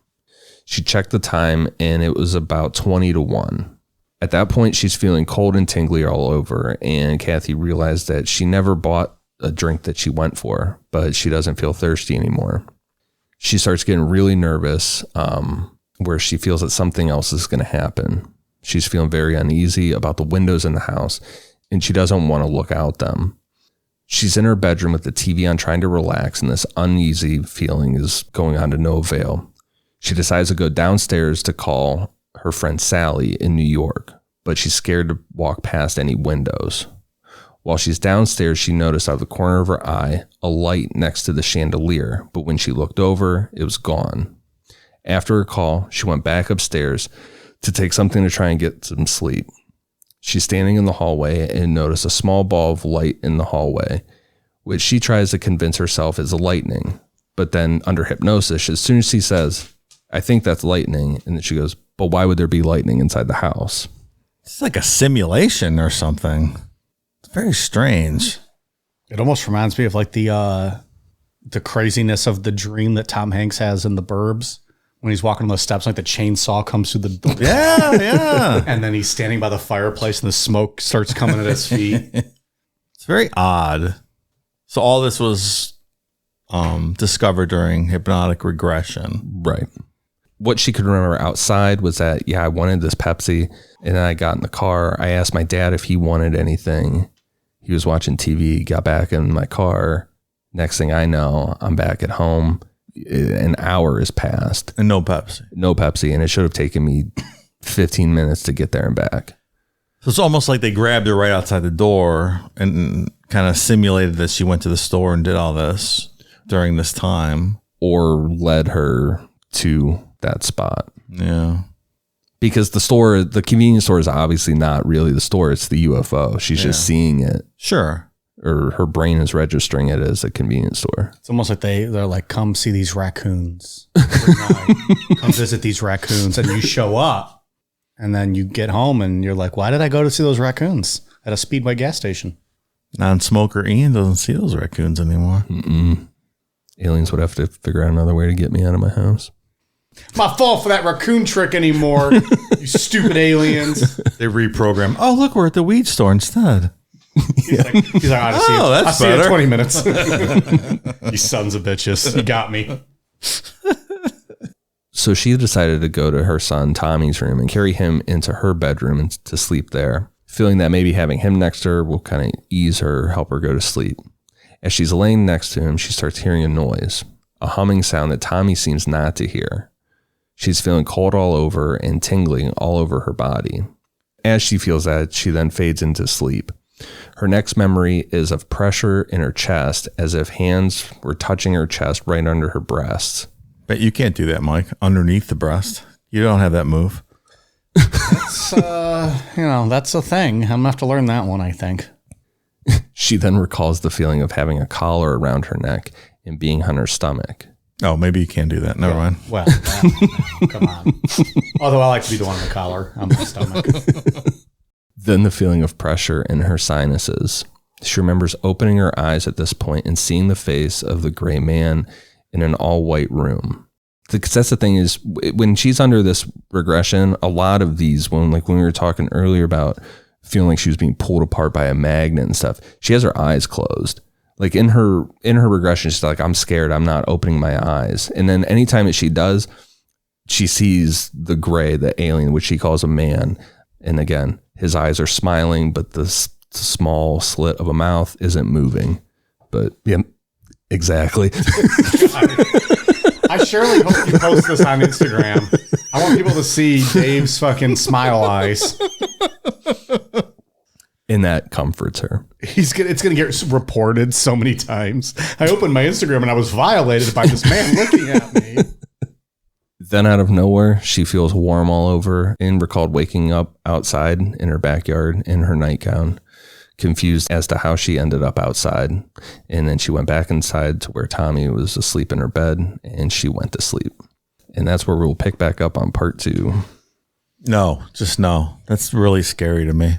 She checked the time and it was about 20-1. At that point, she's feeling cold and tingly all over, and Kathie realized that she never bought a drink that she went for, but she doesn't feel thirsty anymore. She starts getting really nervous, where she feels that something else is going to happen. She's feeling very uneasy about the windows in the house, and she doesn't want to look out them. She's in her bedroom with the TV on, trying to relax, and this uneasy feeling is going on to no avail. She decides to go downstairs to call her friend Sally in New York, but she's scared to walk past any windows. While she's downstairs, she noticed out of the corner of her eye a light next to the chandelier, but when she looked over, it was gone. After her call, she went back upstairs to take something to try and get some sleep. She's standing in the hallway and notices a small ball of light in the hallway, which she tries to convince herself is lightning. But then under hypnosis, as soon as she says, I think that's lightning, and then she goes, but why would there be lightning inside the house? It's like a simulation or something. It's very strange. It almost reminds me of like the craziness of the dream that Tom Hanks has in The Burbs. When he's walking on those steps, like the chainsaw comes through the door. Yeah. And then he's standing by the fireplace and the smoke starts coming at his feet. It's very odd. So all this was discovered during hypnotic regression. Right. What she could remember outside was that, I wanted this Pepsi, and then I got in the car. I asked my dad if he wanted anything. He was watching TV, got back in my car. Next thing I know, I'm back at home. An hour has passed. And no Pepsi. No Pepsi, and it should have taken me 15 minutes to get there and back. So it's almost like they grabbed her right outside the door and kind of simulated that she went to the store and did all this during this time. or led her to that spot. Yeah. Because the convenience store is obviously not really the store. It's the UFO. She's just seeing it. Sure. Or her brain is registering it as a convenience store. It's almost like they're like, come see these raccoons every night. Come visit these raccoons. And you show up and then you get home and you're like, why did I go to see those raccoons at a Speedway gas station? Non-smoker Ian doesn't see those raccoons anymore. Aliens would have to figure out another way to get me out of my house. My fault for that raccoon trick anymore, you stupid aliens. They reprogram. Oh, look, we're at the weed store instead. He's like, I'll see you in 20 minutes. You sons of bitches. You got me. So she decided to go to her son Tommy's room and carry him into her bedroom and to sleep there, feeling that maybe having him next to her will kind of ease her, help her go to sleep. As she's laying next to him, she starts hearing a noise, a humming sound that Tommy seems not to hear. She's feeling cold all over and tingling all over her body. As she feels that, she then fades into sleep. Her next memory is of pressure in her chest, as if hands were touching her chest right under her breast. But you can't do that, Mike. Underneath the breast. You don't have that move. That's, that's a thing. I'm going to have to learn that one, I think. She then recalls the feeling of having a collar around her neck and being on her stomach. Oh, maybe you can't do that. Never mind. Well, come on. Although I like to be the one on the collar on my stomach. Then the feeling of pressure in her sinuses. She remembers opening her eyes at this point and seeing the face of the gray man in an all-white room. Because that's the thing is, when she's under this regression, a lot of these, when we were talking earlier about feeling like she was being pulled apart by a magnet and stuff, she has her eyes closed. Like in her regression, she's like, I'm scared. I'm not opening my eyes. And then anytime that she does, she sees the gray, the alien, which she calls a man. And again, his eyes are smiling, but the small slit of a mouth isn't moving. But yeah, exactly. I surely hope you post this on Instagram. I want people to see Dave's fucking smile eyes. And that comforts her. It's gonna get reported so many times. I opened my Instagram and I was violated by this man looking at me. Then out of nowhere, she feels warm all over and recalled waking up outside in her backyard in her nightgown, confused as to how she ended up outside. And then she went back inside to where Tommy was asleep in her bed, and she went to sleep. And that's where we'll pick back up on part 2. No, just no. That's really scary to me.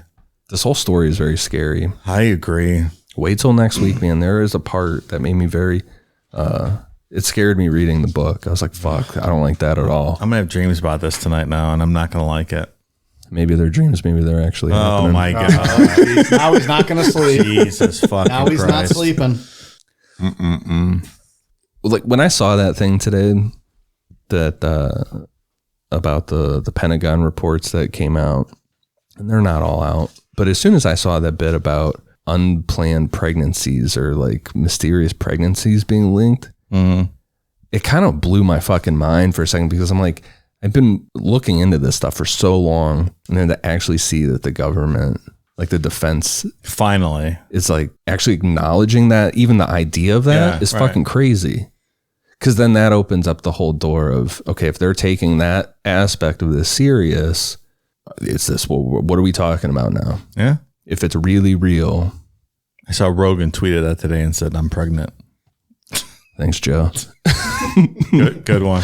This whole story is very scary. I agree. Wait till next week, man. There is a part that made me very, it scared me reading the book. I was like, fuck, I don't like that at all. I'm going to have dreams about this tonight now, and I'm not going to like it. Maybe they're dreams. Maybe they're actually happening. Oh, my God. Now he's not going to sleep. Jesus fucking Now he's not Christ. sleeping. Like when I saw that thing today, that about the Pentagon reports that came out, and they're not all out. But as soon as I saw that bit about unplanned pregnancies or like mysterious pregnancies being linked, it kind of blew my fucking mind for a second, because I'm like, I've been looking into this stuff for so long, and then to actually see that the government, like the defense, finally is like actually acknowledging that, even the idea of that is fucking crazy. Because then that opens up the whole door of, okay, if they're taking that aspect of this serious, it's this, well, what are we talking about now? Yeah. If it's really real. I saw Rogan tweeted that today and said, I'm pregnant. Thanks, Joe. Good one.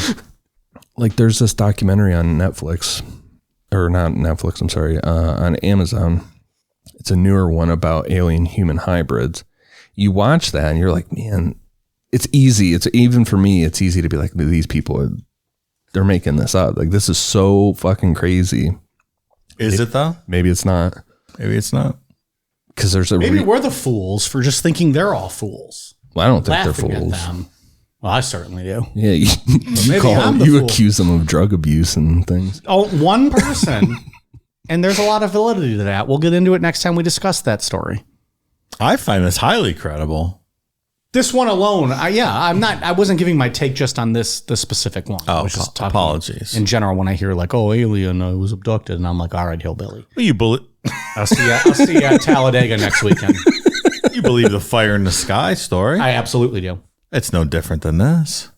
Like there's this documentary on Netflix, or not Netflix, I'm sorry, on Amazon. It's a newer one about alien human hybrids. You watch that and you're like, man, it's easy. It's even for me, it's easy to be like, these people, they're making this up. Like this is so fucking crazy. Is it though? Maybe it's not. Maybe it's not. Because there's Maybe we're the fools for just thinking they're all fools. Well, I don't think Laughing they're fools. at them. Well, I certainly do. Yeah, you maybe I'm the fool. accuse them of drug abuse and things. Oh, one person. And there's a lot of validity to that. We'll get into it next time we discuss that story. I find this highly credible. This one alone, I wasn't giving my take just on the specific one. I Oh, was just talking apologies. in general when I hear like, oh, alien was abducted, and I'm like, all right, hillbilly. Well, you I'll see you at Talladega next weekend. believe the fire in the sky story. I absolutely do. It's no different than this.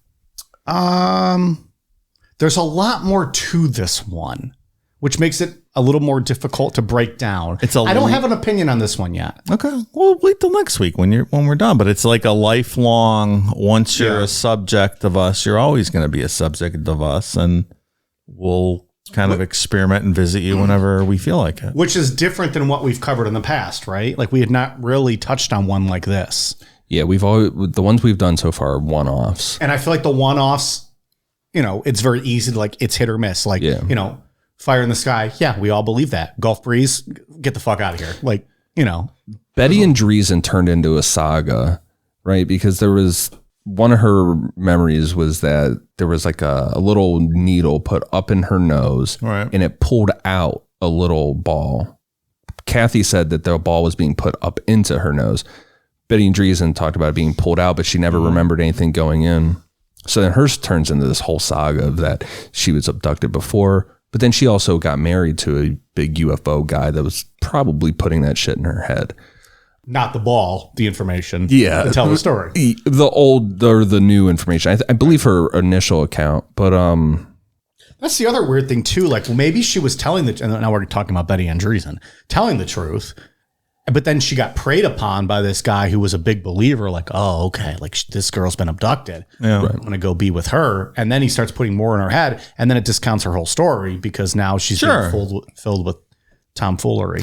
There's a lot more to this one, which makes it a little more difficult to break down. I don't have an opinion on this one yet. Okay. Well, wait till next week when we're done. But it's like a lifelong, once you're a subject of us, you're always going to be a subject of us. And we'll kind of experiment and visit you whenever we feel like it. Which is different than what we've covered in the past, right? Like we had not really touched on one like this. Yeah, the ones we've done so far are one-offs. And I feel like the one-offs, it's very easy to like, it's hit or miss. Like, fire in the sky. Yeah, we all believe that. Gulf breeze, get the fuck out of here. Like, Betty and Dreesen turned into a saga, right? Because there was one of her memories was that there was like a little needle put up in her nose, right, and it pulled out a little ball. Kathie said that the ball was being put up into her nose. Betty and Dreesen talked about it being pulled out, but she never remembered anything going in. So then hers turns into this whole saga of that she was abducted before, but then she also got married to a big UFO guy that was probably putting that shit in her head. Not the ball, the information. Yeah. To tell the story. The old or the new information. I believe her initial account, but that's the other weird thing too. Like, well, maybe she was telling and now we're talking about Betty and Dreesen, telling the truth. But then she got preyed upon by this guy who was a big believer. Like, oh, okay, like this girl's been abducted. Yeah. I'm going to go be with her. And then he starts putting more in her head. And then it discounts her whole story because now she's being filled with tomfoolery.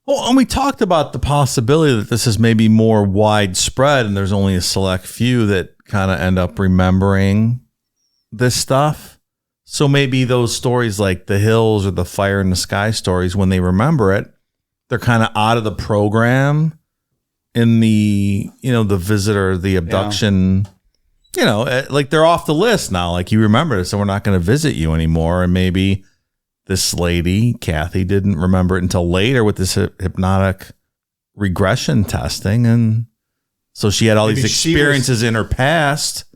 Well, and we talked about the possibility that this is maybe more widespread and there's only a select few that kind of end up remembering this stuff. So maybe those stories like the Hills or the Fire in the Sky stories, when they remember it, they're kind of out of the program in the, the visitor, the abduction, like they're off the list now. Like you remember this, so we're not going to visit you anymore. And maybe this lady, Kathie, didn't remember it until later with this hypnotic regression testing. And so she had all these experiences in her past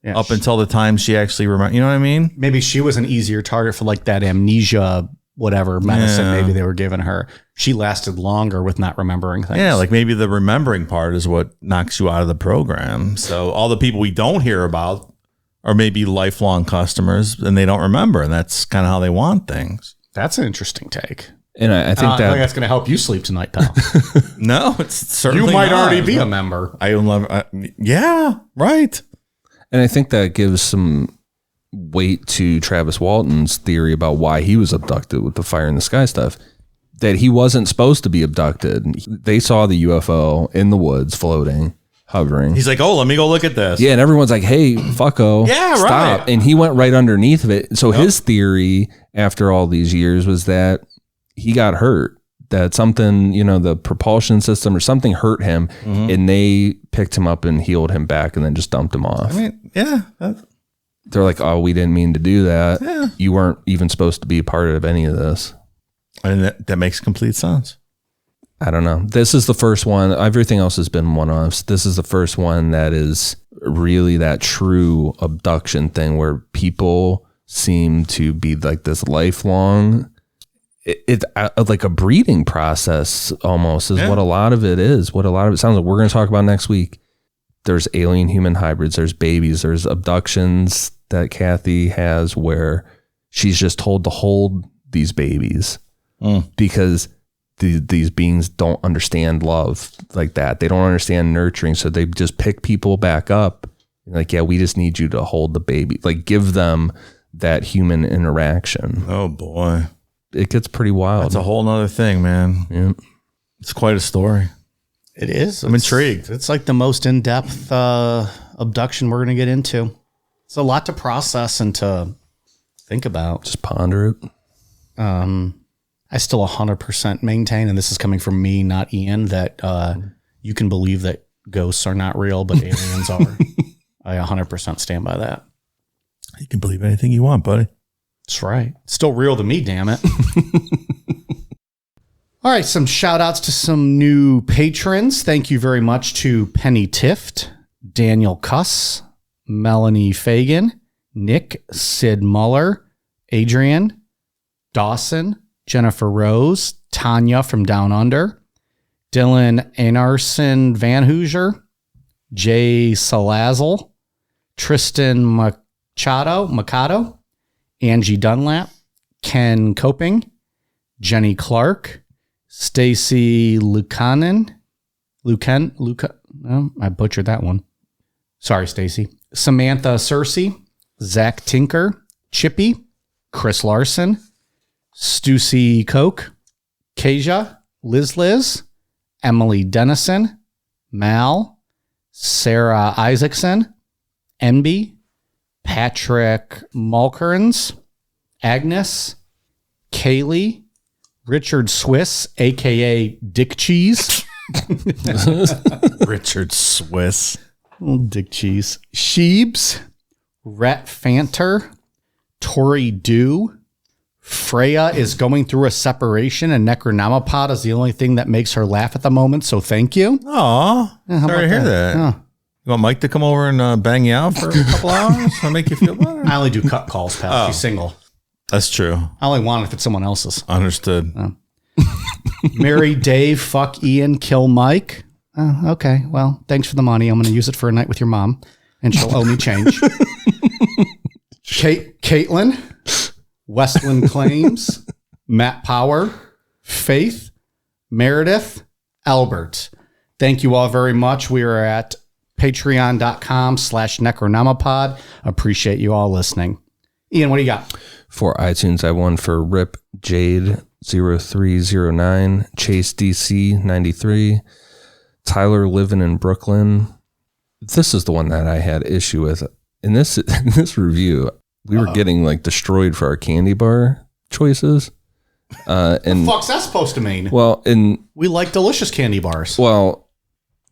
up until the time she actually remembered. You know what I mean? Maybe she was an easier target for like that amnesia whatever medicine maybe they were giving her. She lasted longer with not remembering things. Yeah, like maybe the remembering part is what knocks you out of the program. So all the people we don't hear about are maybe lifelong customers and they don't remember, and that's kind of how they want things. That's an interesting take. And I think that's going to help you sleep tonight, pal. No, it's certainly you might not. already be a member. Yeah, right. And I think that gives some weight to Travis Walton's theory about why he was abducted with the Fire in the Sky stuff, that he wasn't supposed to be abducted. They saw the UFO in the woods floating, hovering. He's like, oh, let me go look at this. Yeah, and everyone's like, hey, fucko, stop. Right. And he went right underneath of it. So his theory after all these years was that he got hurt, that something, the propulsion system or something hurt him, and they picked him up and healed him back and then just dumped him off. I mean, yeah. They're like, oh, we didn't mean to do that. Yeah. You weren't even supposed to be a part of any of this. And that makes complete sense. I don't know. This is the first one. Everything else has been one-offs. This is the first one that is really that true abduction thing where people seem to be like this lifelong, it's like a breeding process almost is what a lot of it is. What a lot of it sounds like we're going to talk about next week. There's alien human hybrids, there's babies, there's abductions that Kathie has where she's just told to hold these babies because these beings don't understand love like that. They don't understand nurturing. So they just pick people back up. Like, yeah, we just need you to hold the baby. Like, give them that human interaction. Oh, boy. It gets pretty wild. That's a whole nother thing, man. Yeah. It's quite a story. It is. I'm intrigued. It's like the most in-depth abduction we're going to get into. It's a lot to process and to think about. Just ponder it. I still 100% maintain, and this is coming from me, not Ian, that you can believe that ghosts are not real, but aliens are. I 100% stand by that. You can believe anything you want, buddy. That's right. It's still real to me, damn it. All right, some shout outs to some new patrons. Thank you very much to Penny Tift, Daniel Cuss, Melanie Fagan, Nick, Sid Muller, Adrian, Dawson, Jennifer Rose, Tanya from Down Under, Dylan Anarson Van Hoosier, Jay Salazel, Tristan Machado, Angie Dunlap, Ken Coping, Jenny Clark, Stacy Lucanen, no, I butchered that one. Sorry, Stacy. Samantha Cersei, Zach Tinker, Chippy, Chris Larson, Stussy Koch, Kasia, Liz, Emily Dennison, Mal, Sarah Isaacson, Enby, Patrick Mulkerns, Agnes, Kaylee, Richard Swiss, a.k.a. Dick Cheese. Richard Swiss. Dick Cheese. Sheebs, Rhett Fanter, Tori Dew. Freya is going through a separation, and Necronomipod is the only thing that makes her laugh at the moment, so thank you. Aw, how sorry to about hear that? that. Yeah. You want Mike to come over and bang you out for a couple hours to make you feel better? I only do cut calls, pal. She's single. That's true. I only want it if it's someone else's. Understood. Marry Dave, fuck Ian, kill Mike. Okay, well, thanks for the money. I'm going to use it for a night with your mom, and she'll owe me change. Caitlin, Westland Claims, Matt Power, Faith, Meredith, Albert. Thank you all very much. We are at patreon.com/Necronomipod. Appreciate you all listening. Ian, what do you got? For iTunes, I have one for Rip Jade 0309, Chase DC 93, Tyler living in Brooklyn. This is the one that I had issue with. In this review, we were getting like destroyed for our candy bar choices. And Fuck's that supposed to mean? well, We like delicious candy bars. well,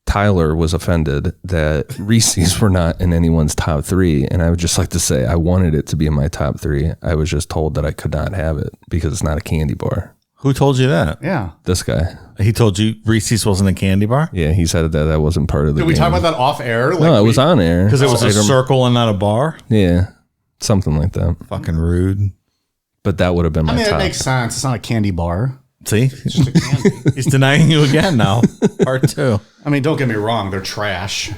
Tyler was offended that Reese's were not in anyone's top 3. And I would just like to say, I wanted it to be in my top 3. I was just told that I could not have it because it's not a candy bar. Who told you that? Yeah. This guy. He told you Reese's wasn't a candy bar? Yeah, he said that wasn't part of the Did we game. talk about that off air? No, it was on air. Because it was a I don't- circle and not a bar? Yeah, something like that. Fucking rude. But that would have been my I mean, top. it makes sense. It's not a candy bar. See? It's just a candy. He's denying you again now. Part 2. I mean, don't get me wrong. They're trash.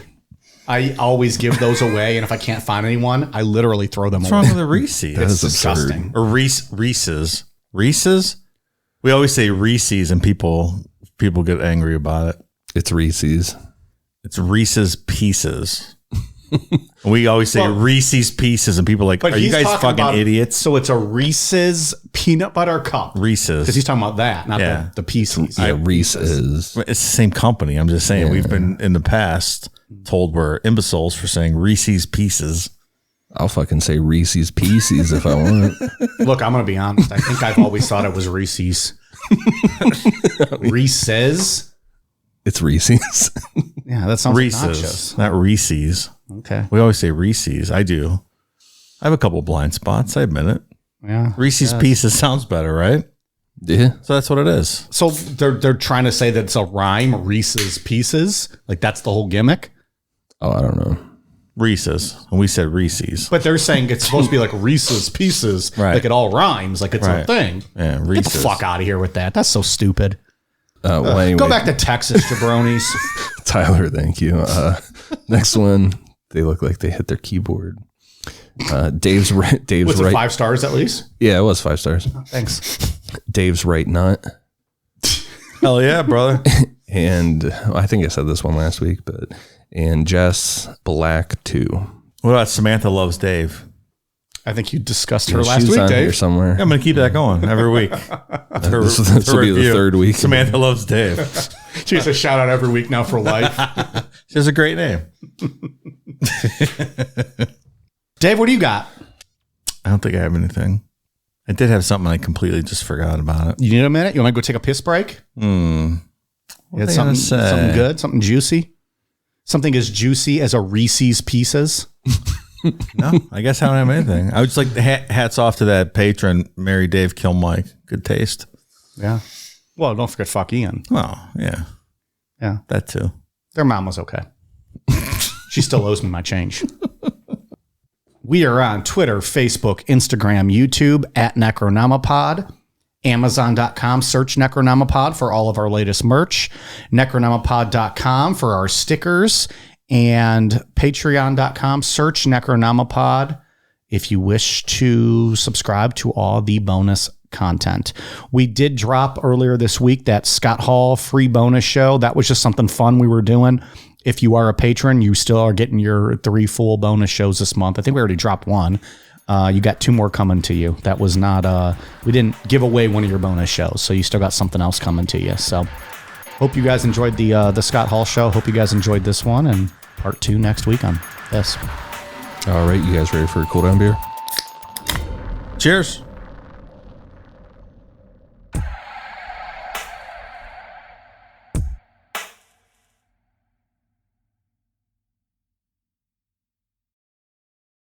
I always give those away, and if I can't find anyone, I literally throw them What's away. wrong with the Reese's? It's is absurd. disgusting. Or Reese's. Reese's? We always say Reese's and people get angry about it. It's Reese's. It's Reese's Pieces. We always say Well, Reese's Pieces and people are like, are you he's guys talking fucking about- idiots? So it's a Reese's peanut butter cup. Reese's. Because he's talking about that, not Yeah. the pieces. Yeah, Reese's. It's the same company. I'm just saying we've been in the past told we're imbeciles for saying Reese's Pieces. I'll fucking say Reese's Pieces if I want. Look, I'm going to be honest. I think I've always thought it was Reese's. Reese's? It's Reese's. Yeah, that sounds Reese's, obnoxious. not Reese's. Okay. We always say Reese's. I do. I have a couple blind spots. I admit it. Yeah. Reese's Pieces sounds better, right? Yeah. So that's what it is. So they're trying to say that it's a rhyme, Reese's Pieces. Like that's the whole gimmick. Oh, I don't know. Reese's. And we said Reese's. But they're saying it's supposed to be like Reese's Pieces. Right. Like it all rhymes. Like it's a Right. thing. Yeah, Get Reese's. the fuck out of here with that. That's so stupid. Well, anyway, Go back to Texas, jabronis. Tyler, thank you. Next one, they look like they hit their keyboard. Dave's Was it right. 5 stars at least? Yeah, it was 5 stars. Thanks. Dave's right nut. Hell yeah, brother. And I think I said this one last week, and Jess Black 2. What about Samantha Loves Dave? I think you discussed her She last was week, on here Dave. somewhere. I'm going to keep that going every week. This will be the review. 3rd week. Samantha Loves Dave. She gets a shout out every week now for life. She has a great name. Dave, what do you got? I don't think I have anything. I did have something. I completely just forgot about it. You need a minute? You want to go take a piss break? What You had was I gonna something good? Something juicy? Something as juicy as a Reese's Pieces? No, I guess I don't have anything. I would just like hats off to that patron, Mary Dave Kill Mike. Good taste. Yeah. Well, don't forget fuck Ian. Oh, yeah. Yeah. That too. Their mom was okay. She still owes me my change. We are on Twitter, Facebook, Instagram, YouTube at Necronomipod. Amazon.com, search Necronomipod for all of our latest merch. Necronomipod.com for our stickers. And Patreon.com, search Necronomipod. if you wish to subscribe to all the bonus content. We did drop earlier this week that Scott Hall free bonus show. That was just something fun we were doing. If you are a patron, you still are getting your 3 full bonus shows this month. I think we already dropped one. You got 2 more coming to you. That was not, we didn't give away one of your bonus shows, so you still got something else coming to you. So hope you guys enjoyed the Scott Hall show. Hope you guys enjoyed this one, and part 2 next week on this. All right, you guys ready for a cool down beer? Cheers.